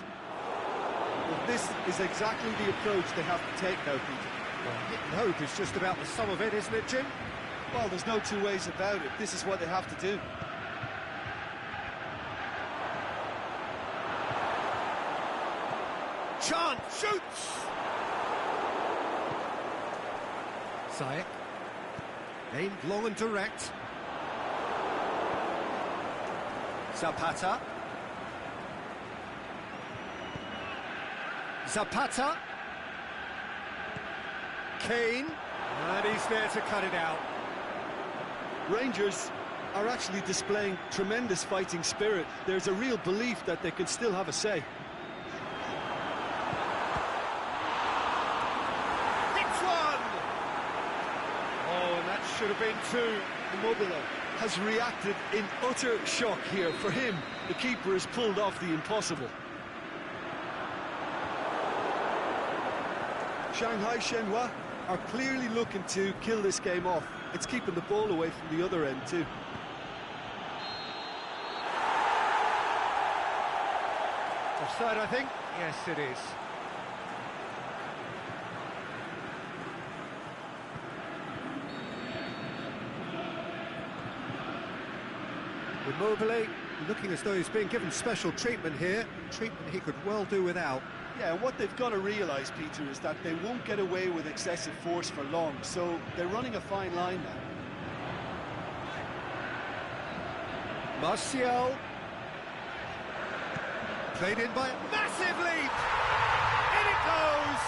Well, this is exactly the approach they have to take now, Peter. Well, hit and hope is just about the sum of it, isn't it, Jim? Well, there's no two ways about it. This is what they have to do. Chance, shoots! Zayek. Aimed long and direct. Zapata. Zapata. Kane. And he's there to cut it out. Rangers are actually displaying tremendous fighting spirit. There's a real belief that they can still have a say. Hits one! Oh, and that should have been two. Immobile has reacted in utter shock here. For him, the keeper has pulled off the impossible. Shanghai Shenhua are clearly looking to kill this game off. It's keeping the ball away from the other end too. Offside, I think. Yes, it is. Immobile looking as though he's being given special treatment here. Treatment he could well do without. Yeah, and what they've got to realise, Peter, is that they won't get away with excessive force for long, so they're running a fine line now. Martial. Played in by a massive leap! In it goes!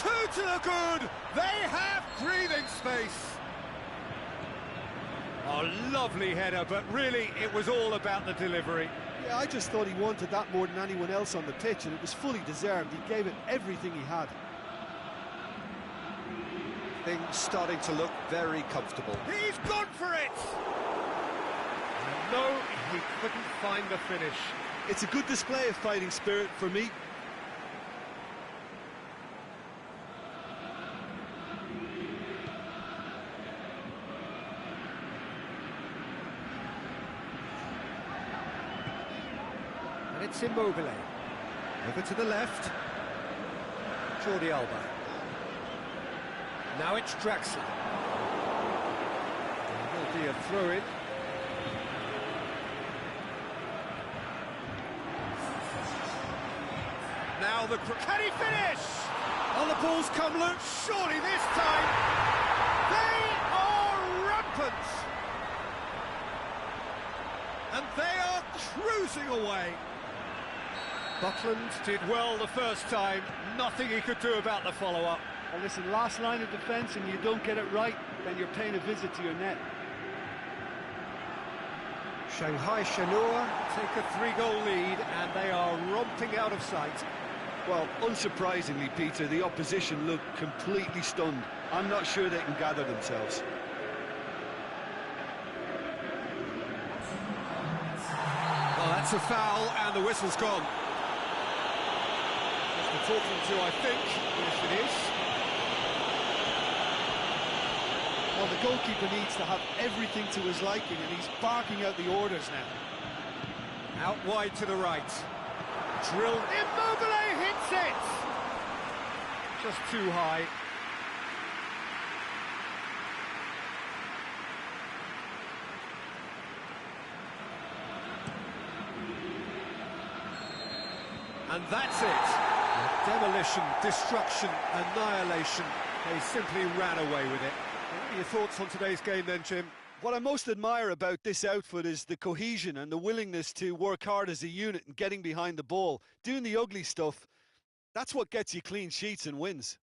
Two to the good! They have breathing space! Oh, lovely header, but really it was all about the delivery. Yeah, I just thought he wanted that more than anyone else on the pitch, and it was fully deserved. He gave it everything he had. Things starting to look very comfortable. He's gone for it! No, he couldn't find the finish. It's a good display of fighting spirit for me. And it's Immobile. Over to the left. Jordi Alba. Now it's Draxler. Will be a throw-in. Now the... Can he finish? Oh, the ball's come loose. Surely this time. They are rampant. And they are cruising away. Buckland did well the first time. Nothing he could do about the follow-up. Well, listen, last line of defence, and you don't get it right, then you're paying a visit to your net. Shanghai Shenhua take a 3-goal lead, and they are romping out of sight. Well, unsurprisingly, Peter, the opposition look completely stunned. I'm not sure they can gather themselves. Well, that's a foul, and the whistle's gone. Just the talking to, I think. Yes, it is. Well, the goalkeeper needs to have everything to his liking, and he's barking out the orders now. Out wide to the right. Drilled. Immobile hits it! Just too high. And that's it. Demolition, destruction, annihilation. They simply ran away with it. What are your thoughts on today's game then, Jim? What I most admire about this outfit is the cohesion and the willingness to work hard as a unit and getting behind the ball. Doing the ugly stuff, that's what gets you clean sheets and wins.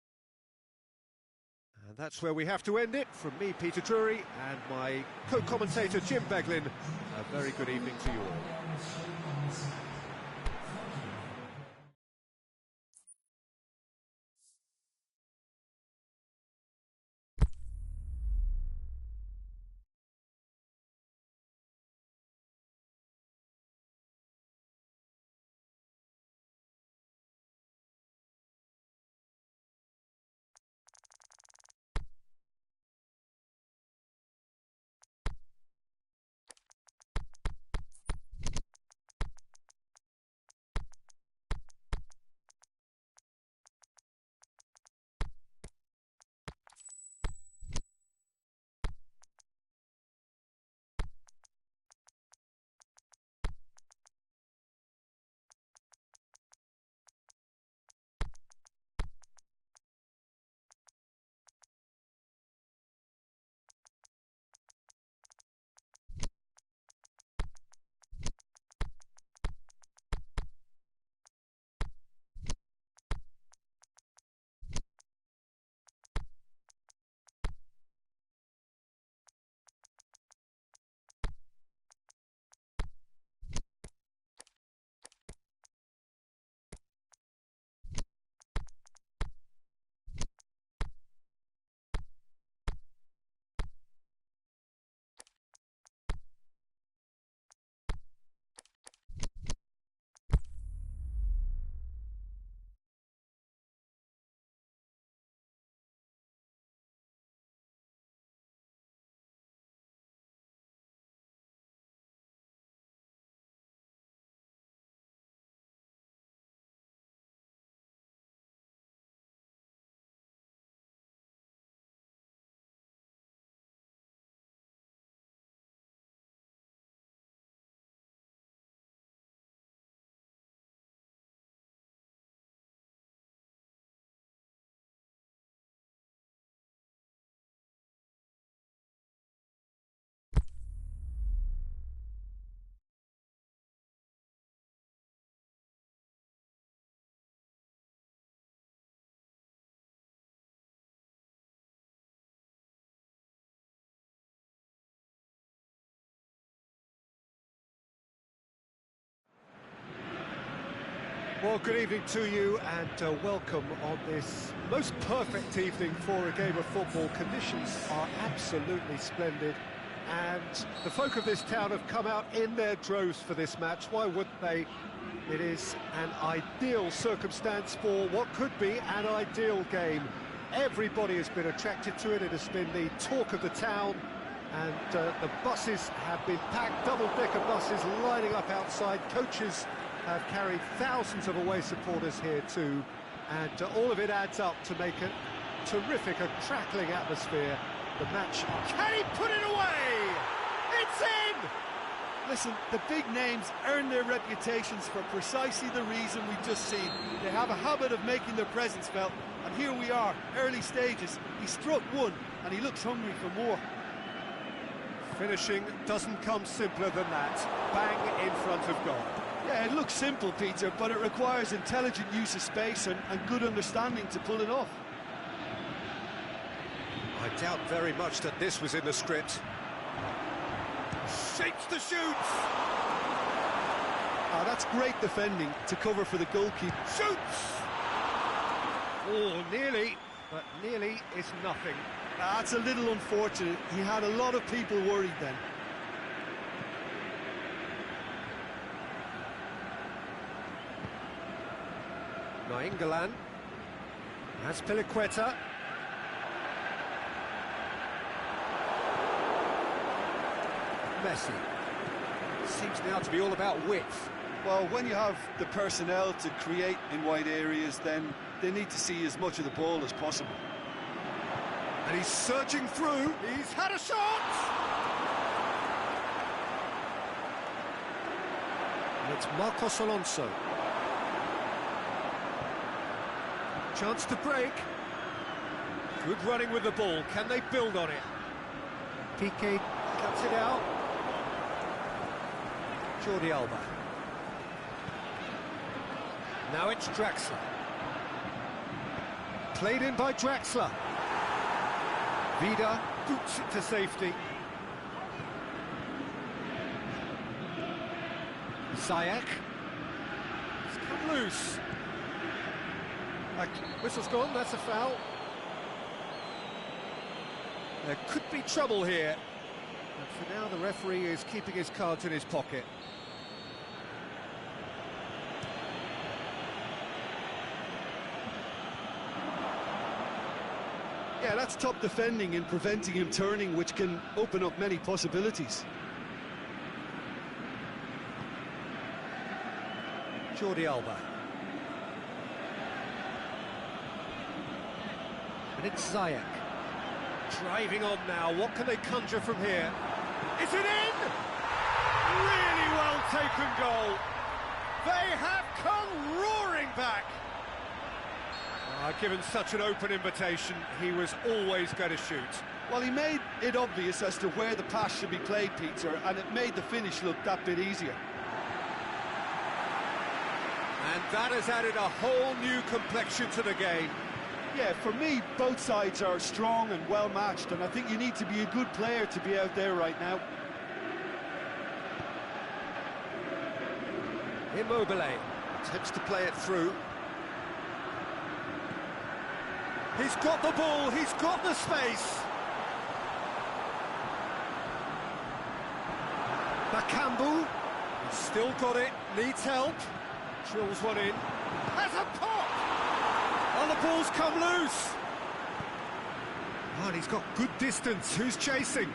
And that's where we have to end it. From me, Peter Drury, and my co-commentator, Jim Beglin. A very good evening to you all. Well, good evening to you and welcome on this most perfect evening for a game of football. Conditions are absolutely splendid and the folk of this town have come out in their droves for this match. Why wouldn't they? It is an ideal circumstance for what could be an ideal game. Everybody has been attracted to it. It has been the talk of the town, and the buses have been packed, double-decker buses lining up outside. Coaches have carried thousands of away supporters here too, and all of it adds up to make a terrific, a crackling atmosphere. The match, can he put it away? It's in! Listen, the big names earn their reputations for precisely the reason we've just seen. They have a habit of making their presence felt, and here we are, early stages. He struck one, and he looks hungry for more. Finishing doesn't come simpler than that. Bang in front of goal. Yeah, it looks simple, Peter, but it requires intelligent use of space and good understanding to pull it off. I doubt very much that this was in the script. Shapes the shoots! Ah, that's great defending to cover for the goalkeeper. Shoots! Oh, nearly, but nearly is nothing. That's a little unfortunate. He had a lot of people worried then. Nainggolan. That's Piliqueta. Messi. Seems now to be all about width. Well, when you have the personnel to create in wide areas, then they need to see as much of the ball as possible. And he's surging through. He's had a shot! And it's Marcos Alonso. Chance to break. Good running with the ball. Can they build on it? Piqué cuts it out. Jordi Alba. Now it's Draxler. Played in by Draxler. Vida boots it to safety. Ziyech. It's come loose. Whistle's gone, that's a foul. There could be trouble here. But for now, the referee is keeping his cards in his pocket. Yeah, that's top defending and preventing him turning, which can open up many possibilities. Jordi Alba. And it's Ziyech. Driving on now, what can they conjure from here? Is it in? Really well taken goal. They have come roaring back. Given such an open invitation, he was always going to shoot. Well, he made it obvious as to where the pass should be played, Peter, and it made the finish look that bit easier. And that has added a whole new complexion to the game. Yeah, for me, both sides are strong and well-matched, and I think you need to be a good player to be out there right now. Immobile attempts to play it through. He's got the ball, he's got the space. Bakambu, he's still got it, needs help. Drills one in. Has a pop! Oh, the ball's come loose. Oh, and he's got good distance. Who's chasing?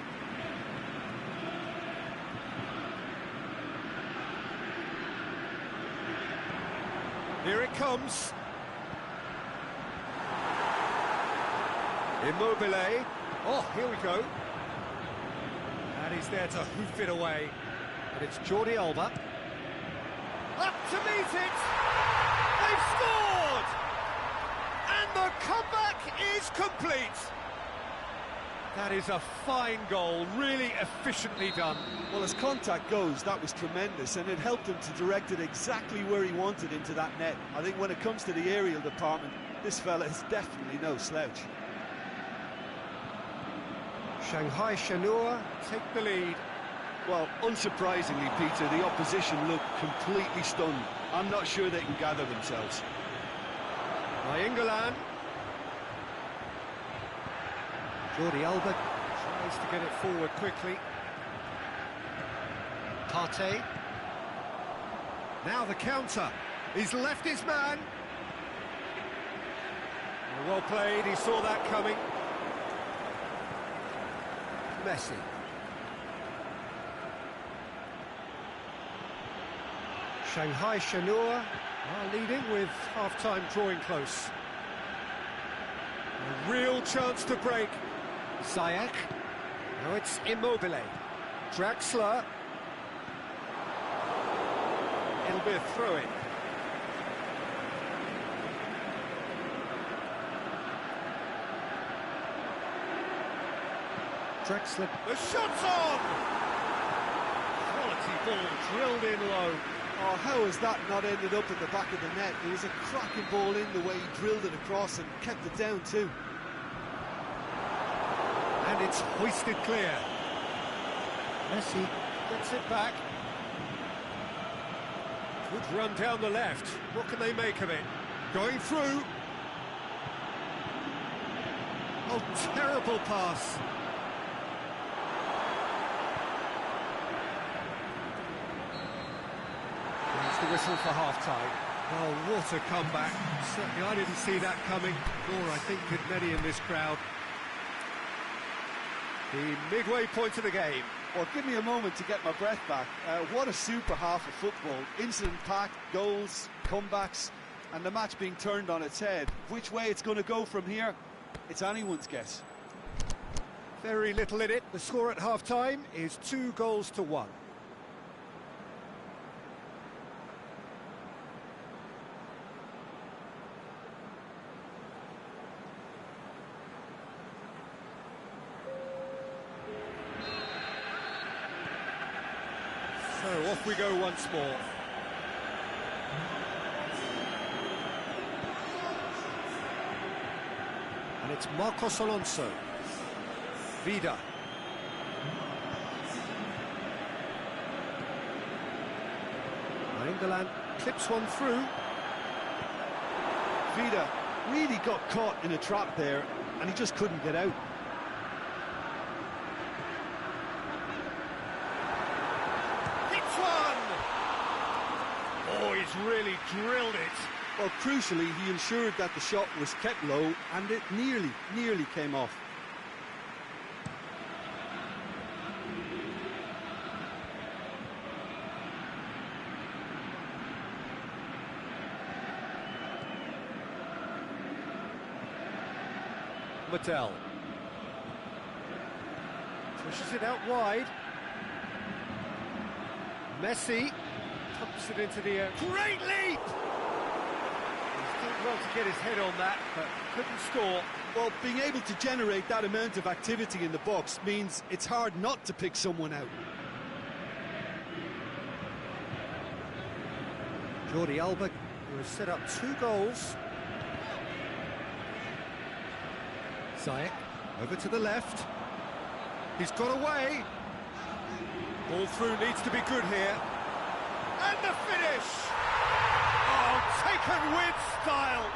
Here it comes. Immobile. Oh, here we go. And he's there to hoof it away. And it's Jordi Alba. Up to meet it! They've scored! And the comeback is complete. That is a fine goal, really efficiently done. Well, as contact goes, that was tremendous, and it helped him to direct it exactly where he wanted into that net. I think when it comes to the aerial department, this fella is definitely no slouch. Shanghai Shenhua take the lead. Well, unsurprisingly, Peter, the opposition look completely stunned. I'm not sure they can gather themselves. England. Jordi Alba tries to get it forward quickly. Partey. Now the counter. He's left his man. Well played, he saw that coming. Messi. Shanghai Shenhua are leading with half-time drawing close. A real chance to break. Ziyech. Now it's Immobile. Draxler. It'll be a throw-in. Draxler. The shot's on! Quality ball drilled in low. Oh, how has that not ended up at the back of the net? It was a cracking ball in the way he drilled it across and kept it down too. And it's hoisted clear. Messi gets it back. Good run down the left. What can they make of it? Going through. Oh, terrible pass. There's the whistle for half-time. Oh, what a comeback. Certainly I didn't see that coming, nor I think did many in this crowd. The midway point of the game. Well, give me a moment to get my breath back. What a super half of football. Incident-packed, goals, comebacks, and the match being turned on its head. Which way it's going to go from here, it's anyone's guess. Very little in it. The score at half-time is 2-1. So off we go once more. And it's Marcos Alonso. Vida. England clips one through. Vida really got caught in a trap there, and he just couldn't get out. Oh, he's really drilled it. Well, crucially, he ensured that the shot was kept low, and it nearly came off. Mattel. Pushes it out wide. Messi. Pumps it into the air. Great leap! He's done well to get his head on that, but couldn't score. Well, being able to generate that amount of activity in the box means it's hard not to pick someone out. Jordi Alba, who has set up 2 goals. Ziyech, over to the left. He's got away. Ball through needs to be good here. And the finish! Oh, taken with style!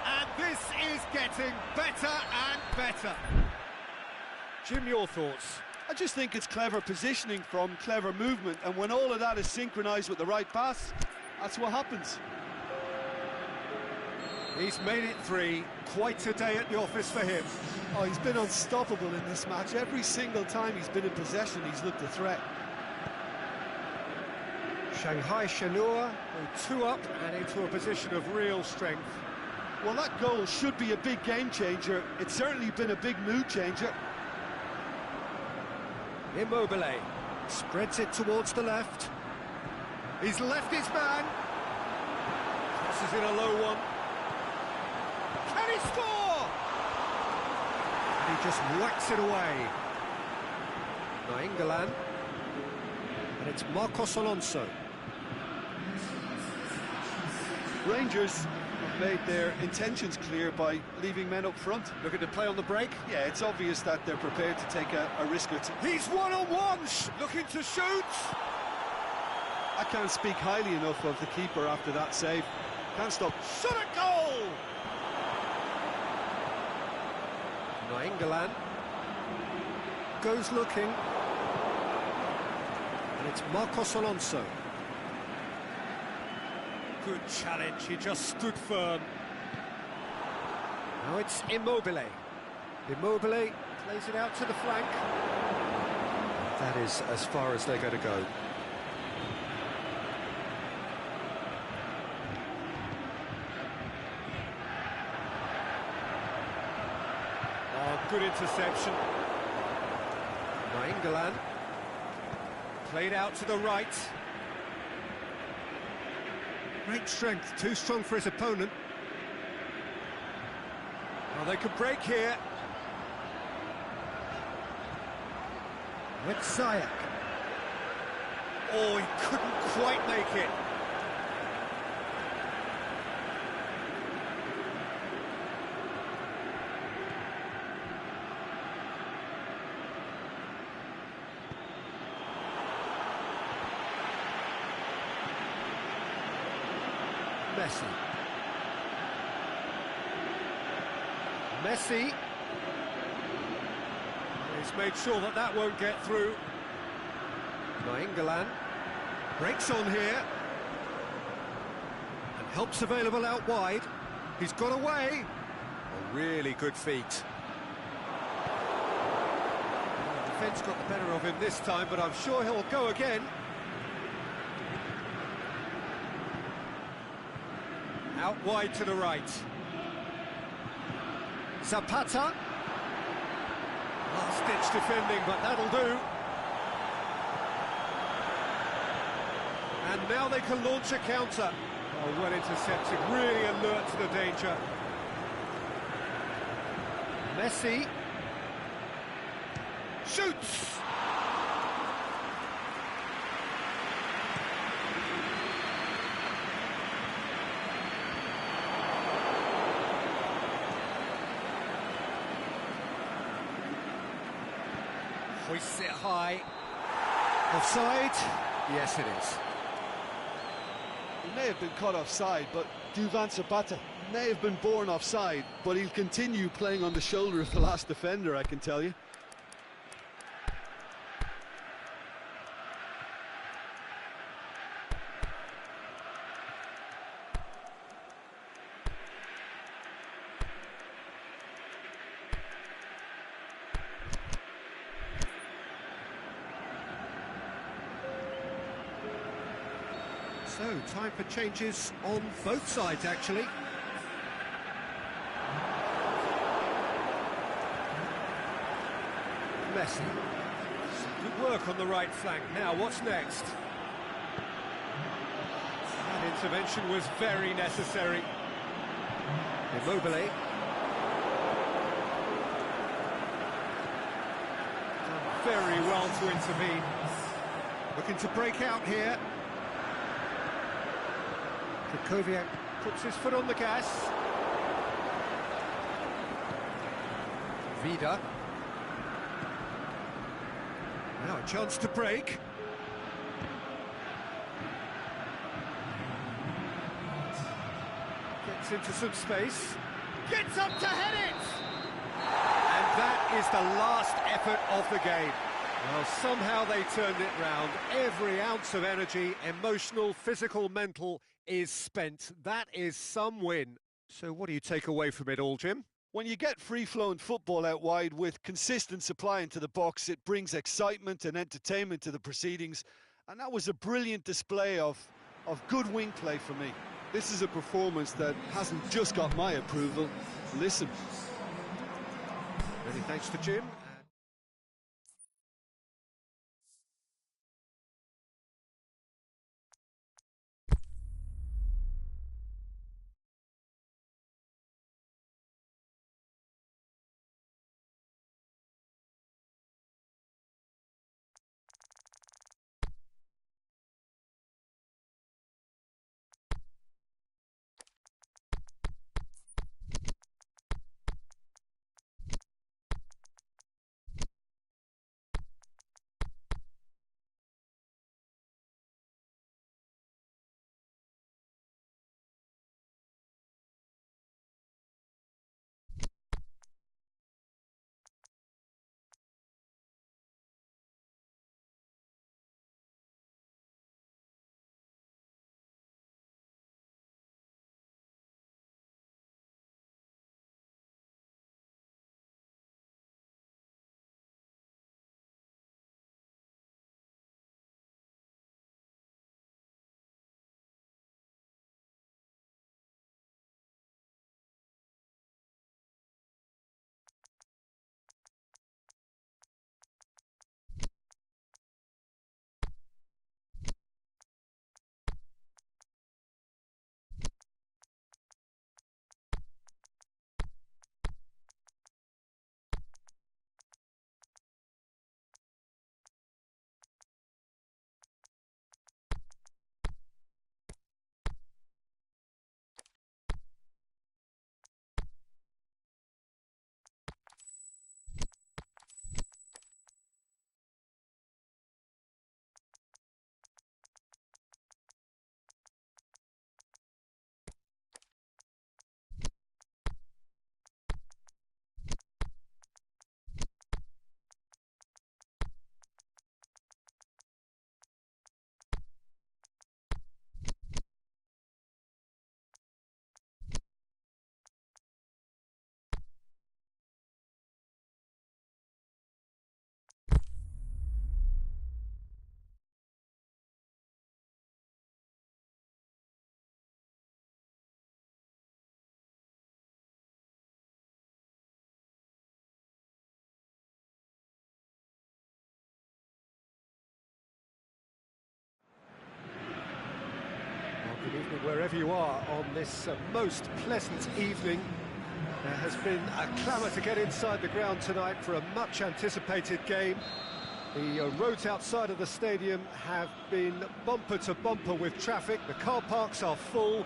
And this is getting better and better. Jim, your thoughts? I just think it's clever positioning from clever movement, and when all of that is synchronised with the right pass, that's what happens. He's made it 3. Quite a day at the office for him. Oh, he's been unstoppable in this match. Every single time he's been in possession, he's looked a threat. Shanghai Shenhua go 2 up and into a position of real strength. Well, that goal should be a big game changer. It's certainly been a big mood changer. Immobile spreads it towards the left. He's left his man. Crosses in a low one. Can he score? And he just whacks it away. England. And it's Marcos Alonso. Rangers have made their intentions clear by leaving men up front. Looking to play on the break. Yeah, it's obvious that they're prepared to take a risk or two. He's one-on-one, looking to shoot. I can't speak highly enough of the keeper after that save. Can't stop. Shot a goal! Nainggolan goes looking. And it's Marcos Alonso. Good challenge, he just stood firm. Now it's Immobile. Immobile plays it out to the flank. That is as far as they're going to go. Oh, good interception. Nainggolan played out to the right. Great strength, too strong for his opponent. Well, they could break here. With Ziyech. Oh, he couldn't quite make it. Messi. Messi. He's made sure that that won't get through. Nainggolan breaks on here. And help's available out wide. He's got away. A really good feat. The defence got the better of him this time, but I'm sure he'll go again. Out wide to the right. Zapata. Last-ditch defending, but that'll do. And now they can launch a counter. Oh, well intercepted, really alert to the danger. Messi. Shoots! Hoists it high. Offside? Yes, it is. He may have been caught offside, but Duvan Zapata may have been born offside, but he'll continue playing on the shoulder of the last defender, I can tell you. So, time for changes on both sides, actually. Messi. Good work on the right flank. Now, what's next? That intervention was very necessary. Immobile. Done very well to intervene. Looking to break out here. Kovacic puts his foot on the gas. Vida. Now a chance to break. Gets into some space. Gets up to head it! And that is the last effort of the game. Well, somehow they turned it round. Every ounce of energy, emotional, physical, mental, is spent. That is some win. So what do you take away from it all, Jim? When you get free-flowing football out wide with consistent supply into the box, it brings excitement and entertainment to the proceedings. And that was a brilliant display of good wing play for me. This is a performance that hasn't just got my approval. Listen. Many thanks to Jim. wherever you are on this most pleasant evening. There has been a clamour to get inside the ground tonight for a much-anticipated game. The roads outside of the stadium have been bumper to bumper with traffic. The car parks are full.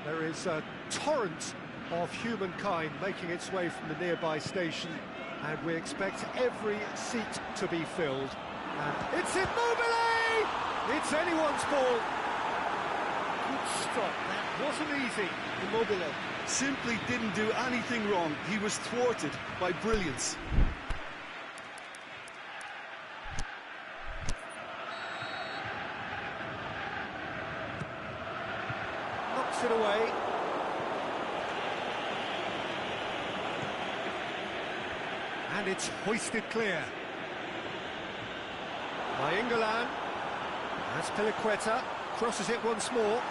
There is a torrent of humankind making its way from the nearby station, and we expect every seat to be filled. And it's Immobile! It's anyone's ball. Good stop, that wasn't easy. Immobile simply didn't do anything wrong. He was thwarted by brilliance. Knocks it away. And it's hoisted clear. By England. That's Piliqueta. Crosses it once more.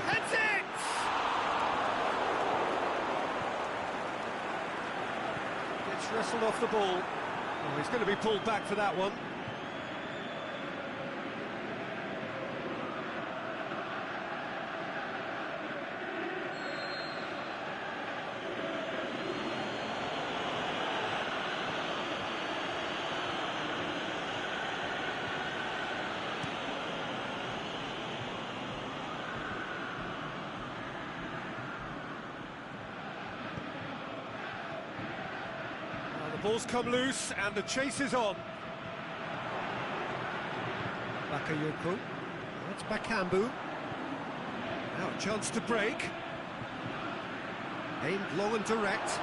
Heads it! Gets wrestled off the ball. Oh, he's going to be pulled back for that one. The ball's come loose and the chase is on. Bakayoko. That's Bakambu. Now a chance to break. Aimed long and direct.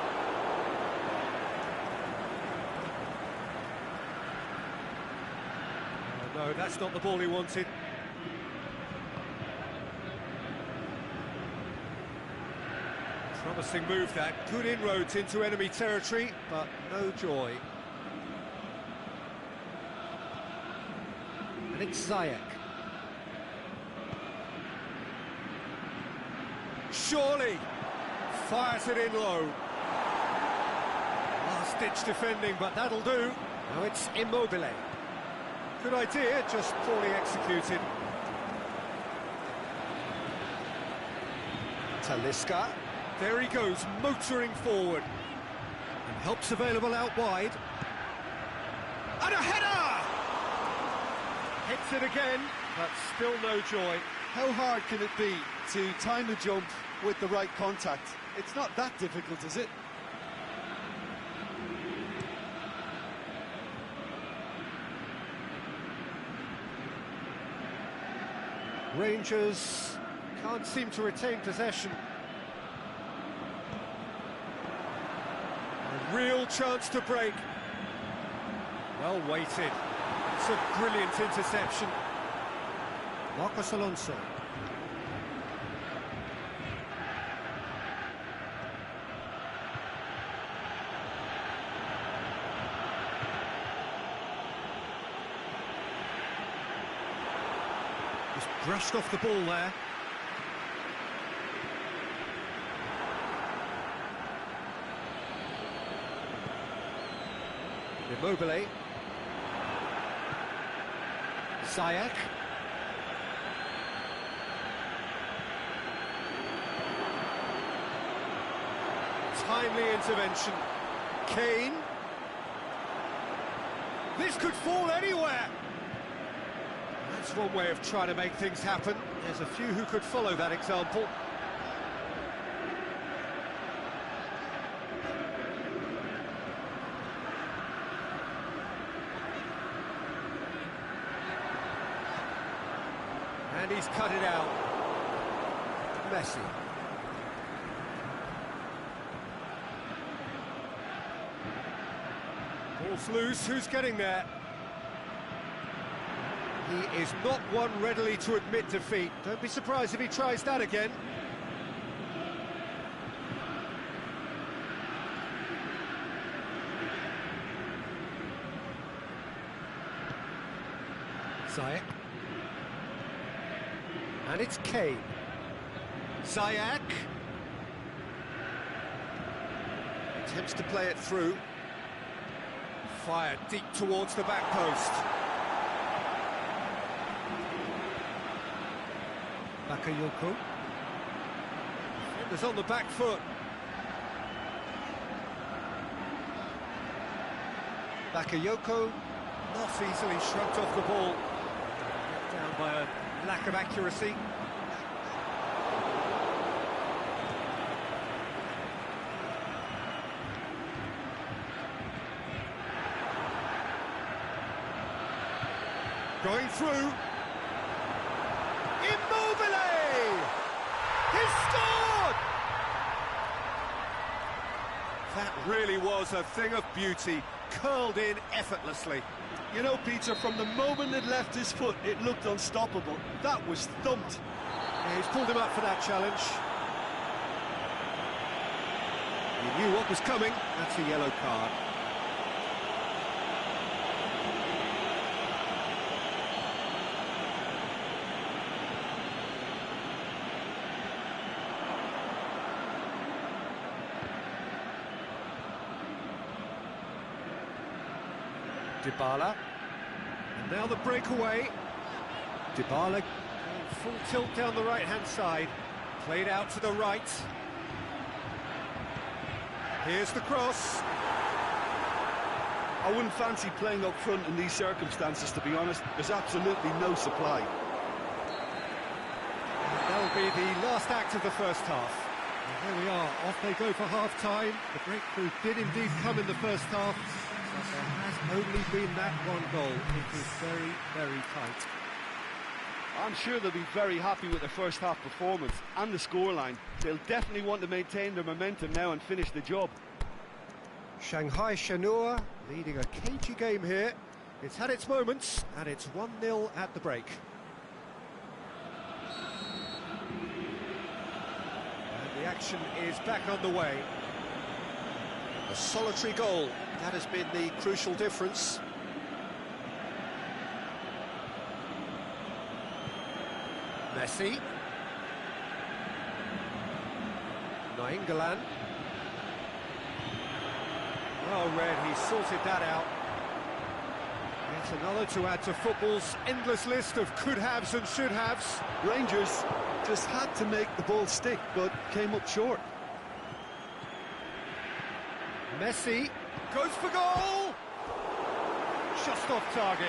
Oh no, that's not the ball he wanted. Promising move that, good inroads into enemy territory, but no joy. And it's Ziyech. Surely fires it in low. Last-ditch defending, but that'll do. Now it's Immobile. Good idea, just poorly executed. Talisca. There he goes, motoring forward. And help's available out wide. And a header! Hits it again, but still no joy. How hard can it be to time a jump with the right contact? It's not that difficult, is it? Rangers can't seem to retain possession. A real chance to break. Well weighted. It's a brilliant interception. Marcos Alonso. Just brushed off the ball there. Immobile. Ziyech. Timely intervention. Kane. This could fall anywhere. That's one way of trying to make things happen. There's a few who could follow that example. And he's cut it out. Messi. Ball's loose, who's getting there? He is not one readily to admit defeat. Don't be surprised if he tries that again. Ziyech. And it's Kane. Ziyech. Attempts to play it through. Fired deep towards the back post. Bakayoko. Defenders on the back foot. Bakayoko not easily shrugged off the ball. Down by a lack of accuracy. Going through. Immobile! He's scored! That really was a thing of beauty, curled in effortlessly. You know, Peter, from the moment it left his foot, it looked unstoppable. That was thumped. Yeah, he's pulled him up for that challenge. He knew what was coming. That's a yellow card. Dybala, and now the breakaway. Dybala, full tilt down the right-hand side, played out to the right. Here's the cross. I wouldn't fancy playing up front in these circumstances, to be honest. There's absolutely no supply. That'll be the last act of the first half. And here we are, off they go for half-time. The breakthrough did indeed come in the first half. But there has only been that one goal. It is very, very tight. I'm sure they'll be very happy with their first half performance and the scoreline. They'll definitely want to maintain their momentum now and finish the job. Shanghai Shenhua leading a cagey game here. It's had its moments, and it's 1-0 at the break. And the action is back on the way. A solitary goal, that has been the crucial difference. Messi. Nainggolan. Well read, he sorted that out. Yet another to add to football's endless list of could-haves and should-haves. Rangers just had to make the ball stick, but came up short. Messi goes for goal! Just off target.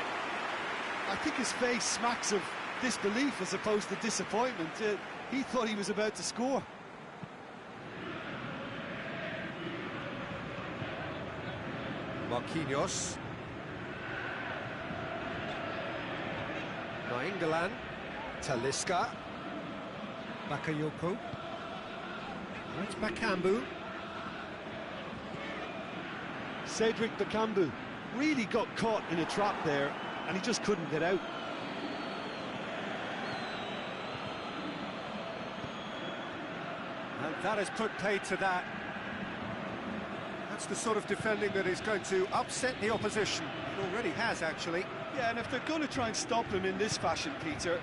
I think his face smacks of disbelief as opposed to disappointment. He thought he was about to score. Marquinhos. Nainggolan. Talisca. Bakayoko. That's Bakambu. Cedric Bakambu really got caught in a trap there, and he just couldn't get out. And that has put paid to that. That's the sort of defending that is going to upset the opposition. It already has, actually. Yeah, and if they're going to try and stop him in this fashion, Peter,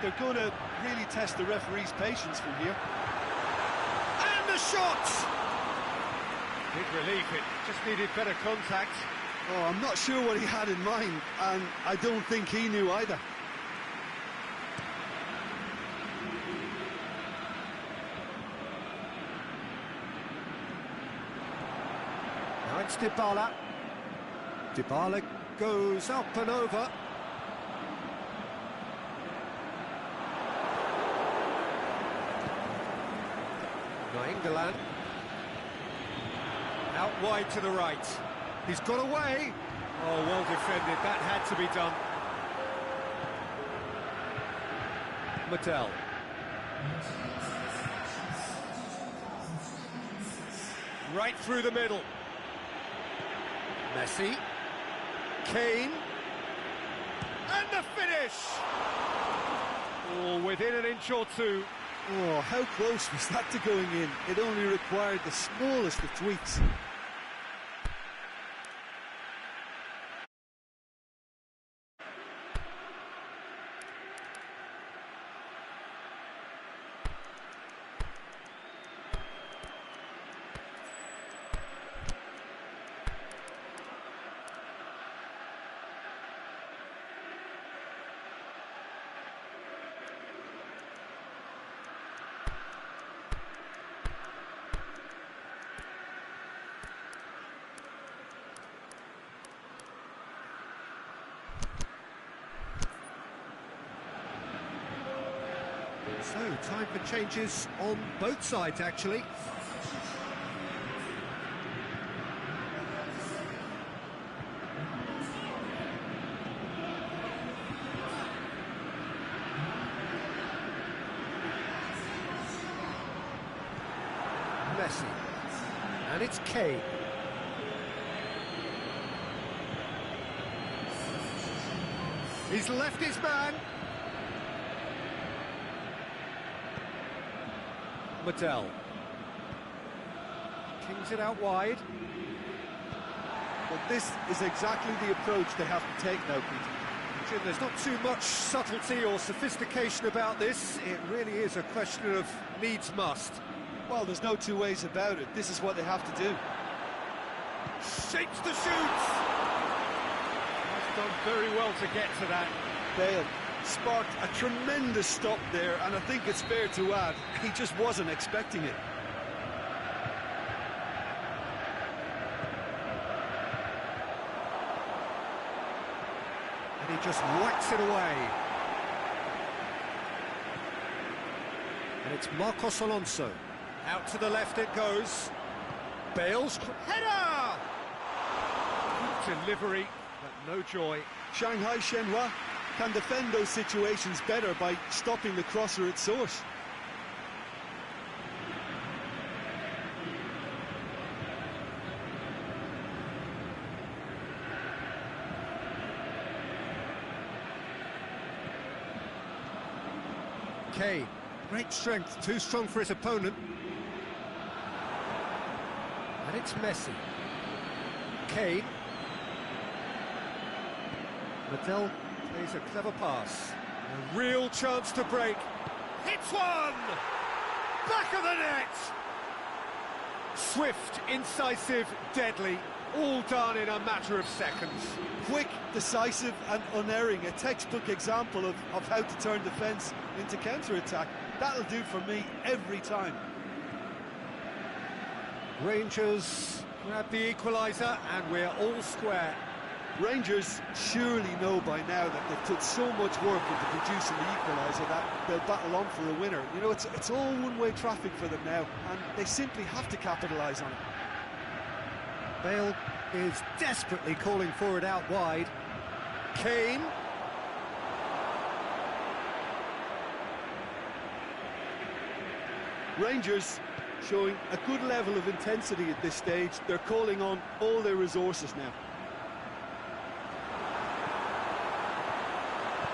they're going to really test the referee's patience from here. And the shot! Big relief, it just needed better contact. Oh, I'm not sure what he had in mind, and I don't think he knew either. Now it's Dybala. Dybala goes up and over. Nainggolan. Out wide to the right. He's got away. Oh, well defended. That had to be done. Mattel. Right through the middle. Messi. Kane. And the finish! Oh, within an inch or two. Oh, how close was that to going in? It only required the smallest of tweaks. So, time for changes on both sides, actually. Messi. And it's Kane. He's left his man. Mattel. Kings it out wide. But this is exactly the approach they have to take now, Peter. Jim, there's not too much subtlety or sophistication about this. It really is a question of needs must. Well, there's no two ways about it. This is what they have to do. Shapes the shoots! Has done very well to get to that. Bale sparked a tremendous stop there, and I think it's fair to add, he just wasn't expecting it. And he just whacks it away. And it's Marcos Alonso. Out to the left it goes. Bale's header! Good delivery, but no joy. Shanghai Shenhua can defend those situations better by stopping the crosser at source. Kane, great strength, too strong for his opponent. And it's Messi. Kane. Mattel plays a clever pass. A real chance to break. Hits one! Back of the net! Swift, incisive, deadly. All done in a matter of seconds. Quick, decisive and unerring. A textbook example of how to turn defence into counter-attack. That'll do for me every time. Rangers grab the equaliser and we're all square. Rangers surely know by now that they've put so much work into producing the equaliser that they'll battle on for a winner. You know, it's all one-way traffic for them now, and they simply have to capitalise on it. Bale is desperately calling for it out wide. Kane. Rangers showing a good level of intensity at this stage. They're calling on all their resources now.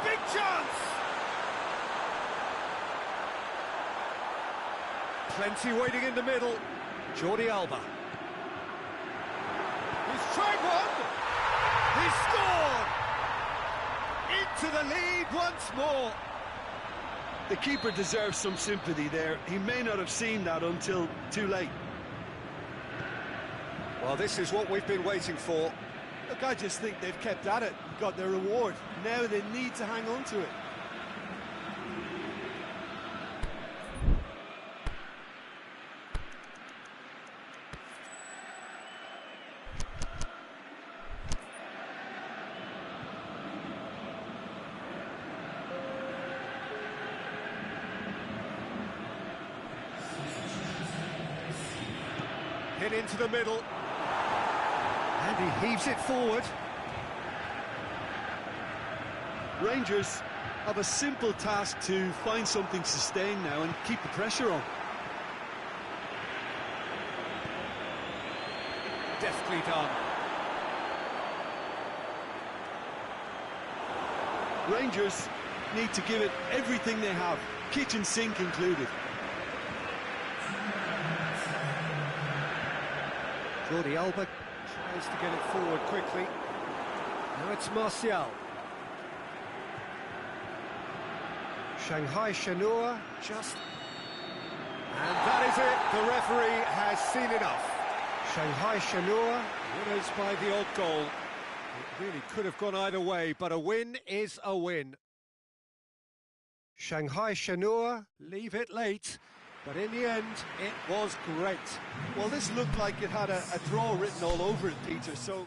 Big chance! Plenty waiting in the middle. Jordi Alba. He's tried one! He's scored! Into the lead once more. The keeper deserves some sympathy there. He may not have seen that until too late. Well, this is what we've been waiting for. Look, I just think they've kept at it, got their reward. Now they need to hang on to it. Hit into the middle. And he heaves it forward. Rangers have a simple task to find something sustained now and keep the pressure on. Deftly done. Rangers need to give it everything they have, kitchen sink included. Jordi Alba tries to get it forward quickly. Now it's Martial. Shanghai Shenhua just... And that is it. The referee has seen enough. Shanghai Shenhua winners by the odd goal. It really could have gone either way, but a win is a win. Shanghai Shenhua leave it late, but in the end, it was great. Well, this looked like it had a draw written all over it, Peter, so...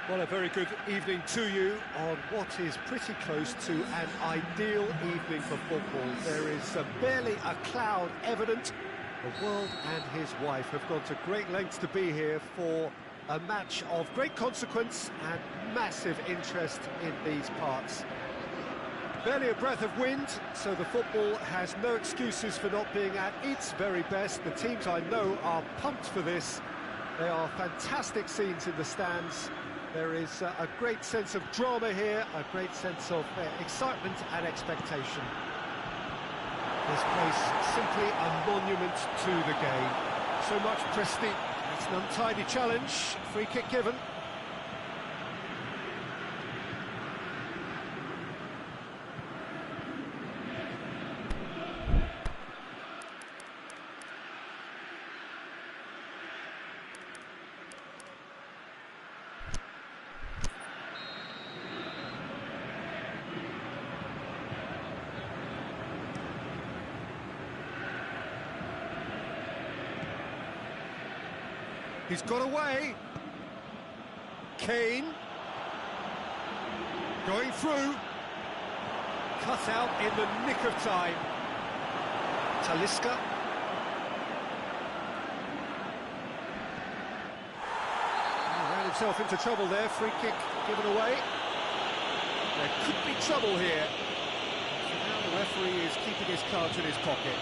Well, a very good evening to you on what is pretty close to an ideal evening for football. There is barely a cloud evident. The world and his wife have gone to great lengths to be here for a match of great consequence and massive interest in these parts. Barely a breath of wind, so the football has no excuses for not being at its very best. The teams I know are pumped for this. There are fantastic scenes in the stands. There is a great sense of drama here, a great sense of excitement and expectation. This place simply a monument to the game. So much prestige. It's an untidy challenge. Free kick given. He's got away. Kane. Going through. Cut out in the nick of time. Talisca. He ran himself into trouble there. Free kick given away. There could be trouble here. So now the referee is keeping his cards in his pocket.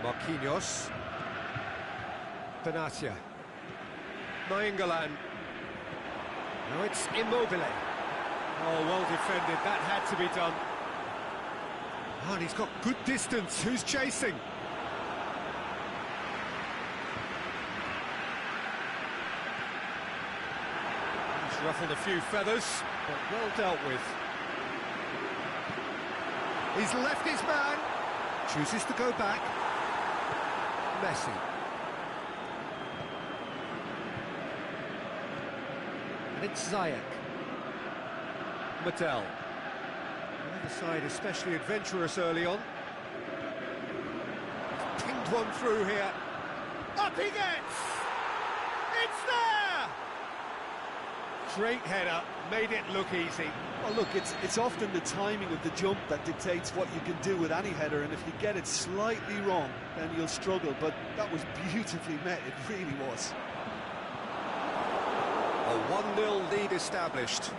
Marquinhos. Benatia. Nainggolan. Now it's Immobile. Oh, well defended. That had to be done. Oh, and he's got good distance. Who's chasing? He's ruffled a few feathers, but well dealt with. He's left his man. Chooses to go back. Messi. And it's Ziyech. Mattel. Neither side especially adventurous early on. He's pinged one through here. Up he gets! It's there! Great header, made it look easy. Well, look, it's often the timing of the jump that dictates what you can do with any header, and if you get it slightly wrong, then you'll struggle, but that was beautifully met, it really was. A 1-0 lead established.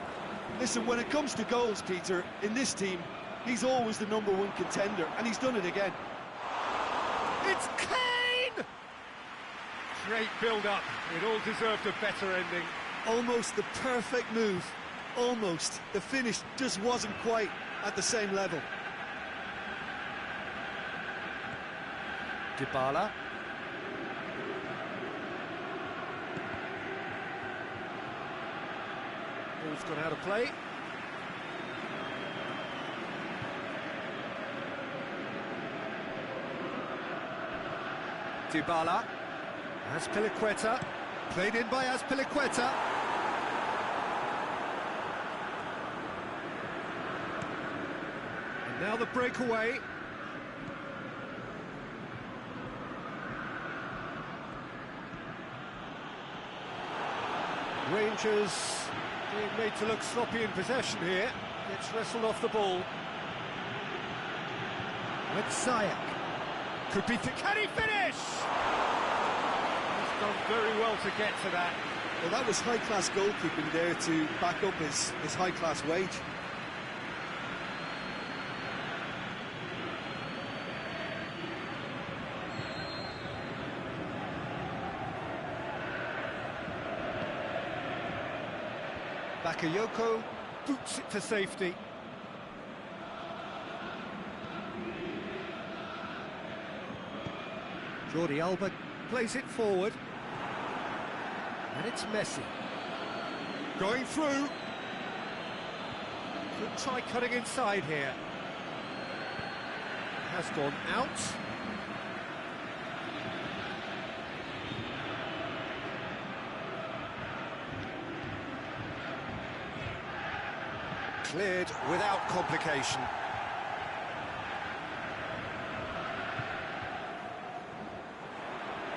Listen, when it comes to goals, Peter, in this team, he's always the #1 contender, and he's done it again. It's Kane! Great build-up, it all deserved a better ending. Almost the perfect move. Almost. The finish just wasn't quite at the same level. Dybala. Ball's gone out of play. Dybala. Azpilicueta. Played in by Azpilicueta. Now the breakaway. Rangers being made to look sloppy in possession here. Gets wrestled off the ball. With Ziyech. Could be... Can he finish? He's done very well to get to that. Well, that was high-class goalkeeping there to back up his high-class wage. Bakayoko boots it to safety. Jordi Alba plays it forward. And it's Messi. Going through. Could try cutting inside here. Has gone out. Cleared without complication.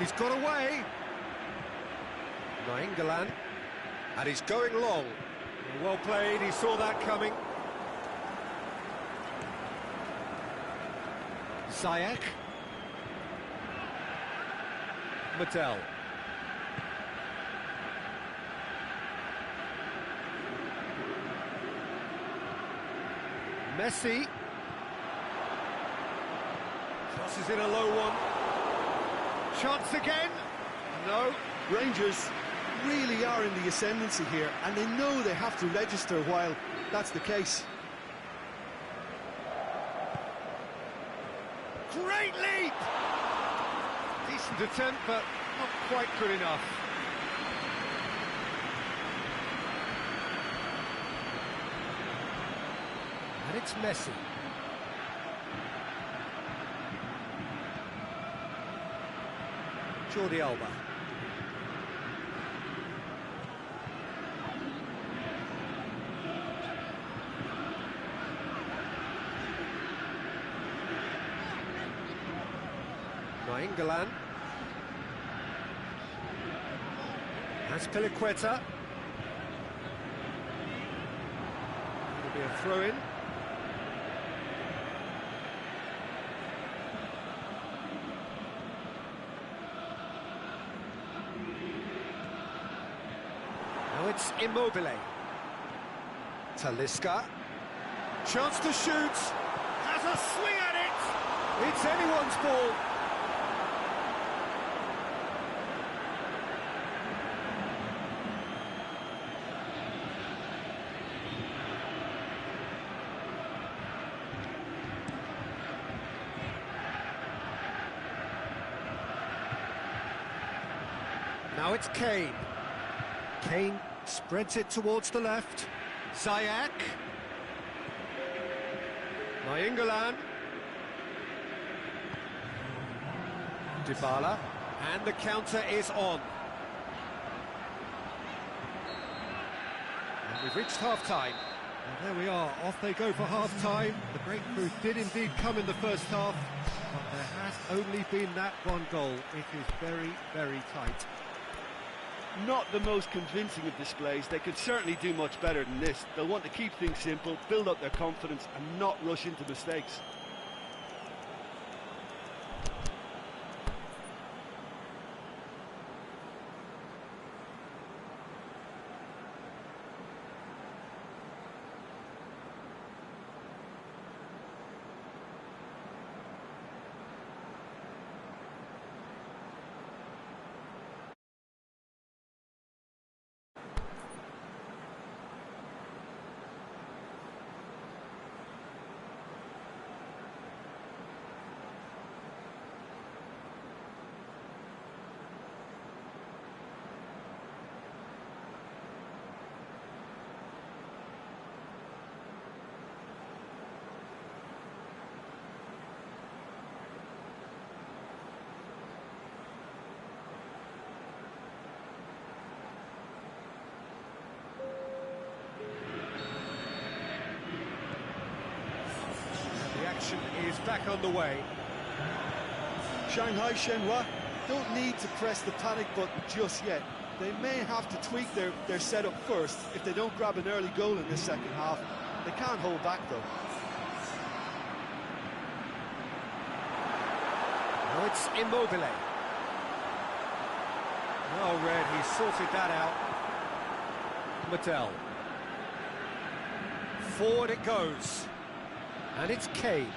He's got away. Nainggolan. And he's going long. Well played, he saw that coming. Ziyech. Mattel. Messi. Crosses in a low one. Chance again. No. Rangers really are in the ascendancy here, and they know they have to register while that's the case. Great leap! Decent attempt, but not quite good enough. And it's Messi. Jordi Alba. Nainggolan. That's Piliqueta. It'll be a throw-in. Now it's Immobile. Talisca. Chance to shoot. Has a swing at it. It's anyone's ball. Now it's Kane. Kane spreads it towards the left. Ziyech. Nainggolan. Dybala. And the counter is on. And we've reached half-time. And there we are, off they go for half-time. The breakthrough did indeed come in the first half, but there has only been that one goal. It is very, very tight. Not the most convincing of displays. They could certainly do much better than this. They'll want to keep things simple, build up their confidence and not rush into mistakes. Is back on the way. Shanghai Shenhua don't need to press the panic button just yet. They may have to tweak their setup first if they don't grab an early goal in this second half. They can't hold back though. Now it's Immobile. Well read, he sorted that out. Mattel. Forward it goes. And it's Kane.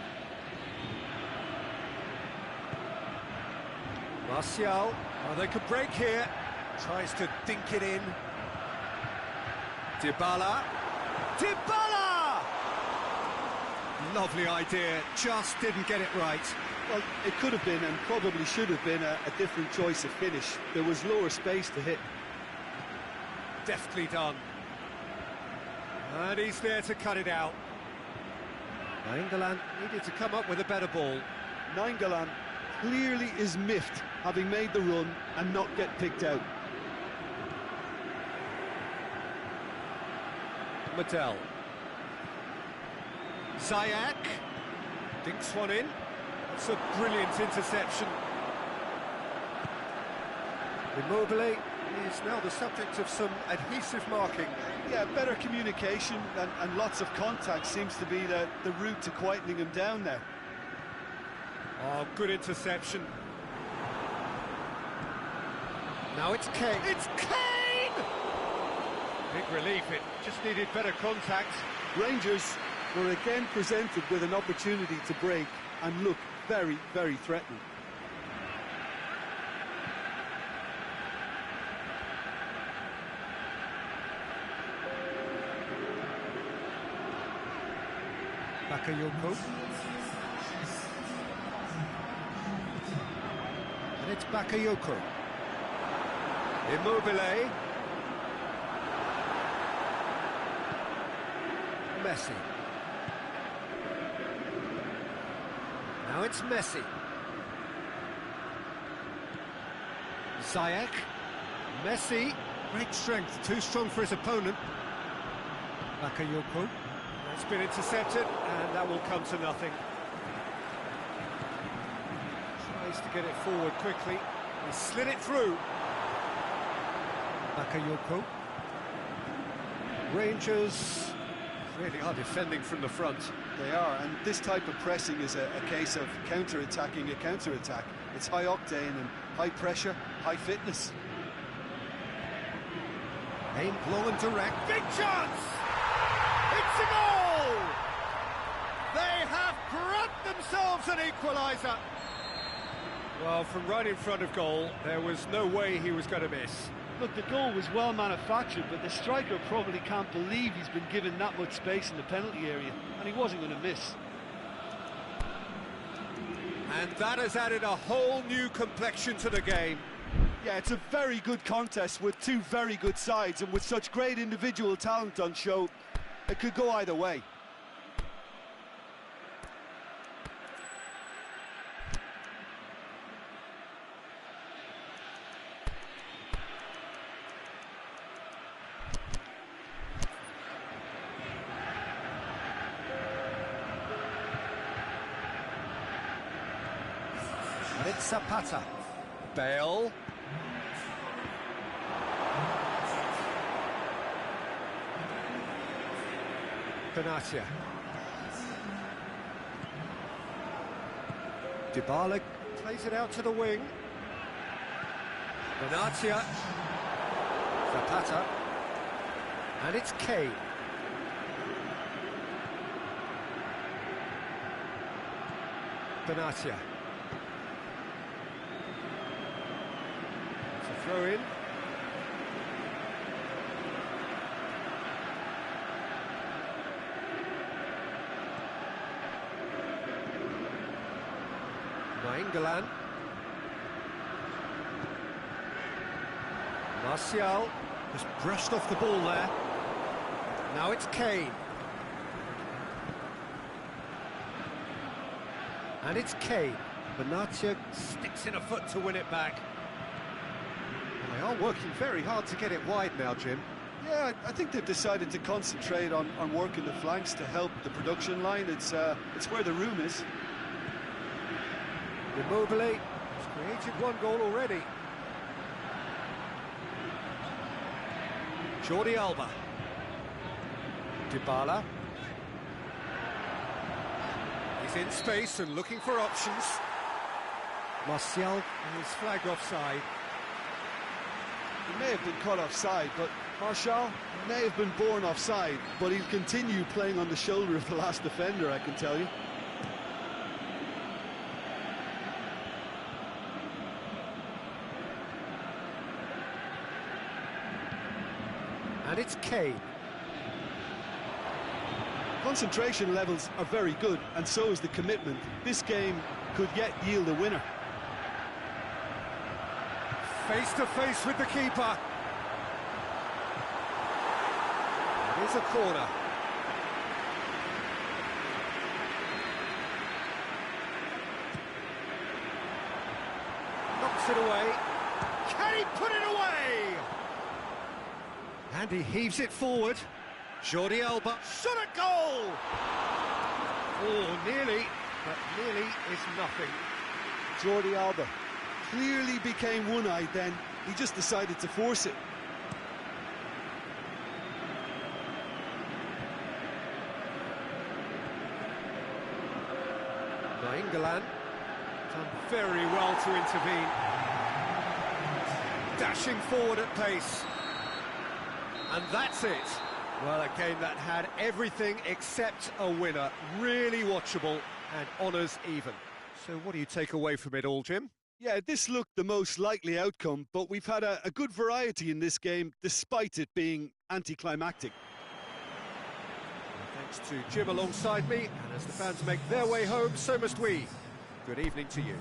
Martial. Oh, they could break here. Tries to dink it in. Dybala. Dybala! Lovely idea, just didn't get it right. Well, it could have been and probably should have been a different choice of finish. There was lower space to hit. Deftly done. And he's there to cut it out. Nainggolan needed to come up with a better ball. Nainggolan clearly is miffed, having made the run and not get picked out. Mattel. Ziyech. Dinks one in. That's a brilliant interception. Immobile is now the subject of some adhesive marking. Yeah, better communication and lots of contact seems to be the route to quietening him down there. Oh, good interception. Now it's Kane. It's Kane! Big relief, it just needed better contact. Rangers were again presented with an opportunity to break and look very, very threatening. Bakayoko. And it's Bakayoko. Immobile. Messi. Now it's Messi. Ziyech. Messi. Great strength, too strong for his opponent. Bakayoko. It's been intercepted, and that will come to nothing. Tries to get it forward quickly. He slid it through. Bakayoko. Rangers really are defending from the front. They are, and this type of pressing is a case of counter-attacking a counter-attack. It's high octane and high pressure, high fitness. Aimed long and direct. Big chance! It's a goal! They have grabbed themselves an equaliser. Well, from right in front of goal, there was no way he was going to miss. Look, the goal was well manufactured, but the striker probably can't believe he's been given that much space in the penalty area, and he wasn't going to miss. And that has added a whole new complexion to the game. Yeah, it's a very good contest with two very good sides, and with such great individual talent on show, it could go either way. And it's Zapata. Bale. Benatia. Dybala plays it out to the wing. Benatia. Zapata. And it's Kane. Benatia. It's a throw in. Nainggolan. Martial has brushed off the ball there. Now it's Kane. And it's Kane. Benatia sticks in a foot to win it back. And they are working very hard to get it wide now, Jim. Yeah, I think they've decided to concentrate on working the flanks to help the production line. It's where the room is. Immobile has created one goal already. Jordi Alba. Dybala. He's in space and looking for options. Martial is flagged offside. He may have been caught offside, but Martial may have been born offside, but he'll continue playing on the shoulder of the last defender, I can tell you. And it's Kane. Concentration levels are very good, and so is the commitment. This game could yet yield a winner. Face to face with the keeper. It is a corner. Knocks it away. Can he put it away? And he heaves it forward. Jordi Alba. Shot at goal! Oh, nearly, but nearly is nothing. Jordi Alba clearly became one-eyed then. He just decided to force it. Nainggolan done very well to intervene. Dashing forward at pace. And that's it. Well, a game that had everything except a winner. Really watchable and honours even. So what do you take away from it all, Jim? Yeah, this looked the most likely outcome, but we've had a good variety in this game, despite it being anticlimactic. Thanks to Jim alongside me, and as the fans make their way home, so must we. Good evening to you.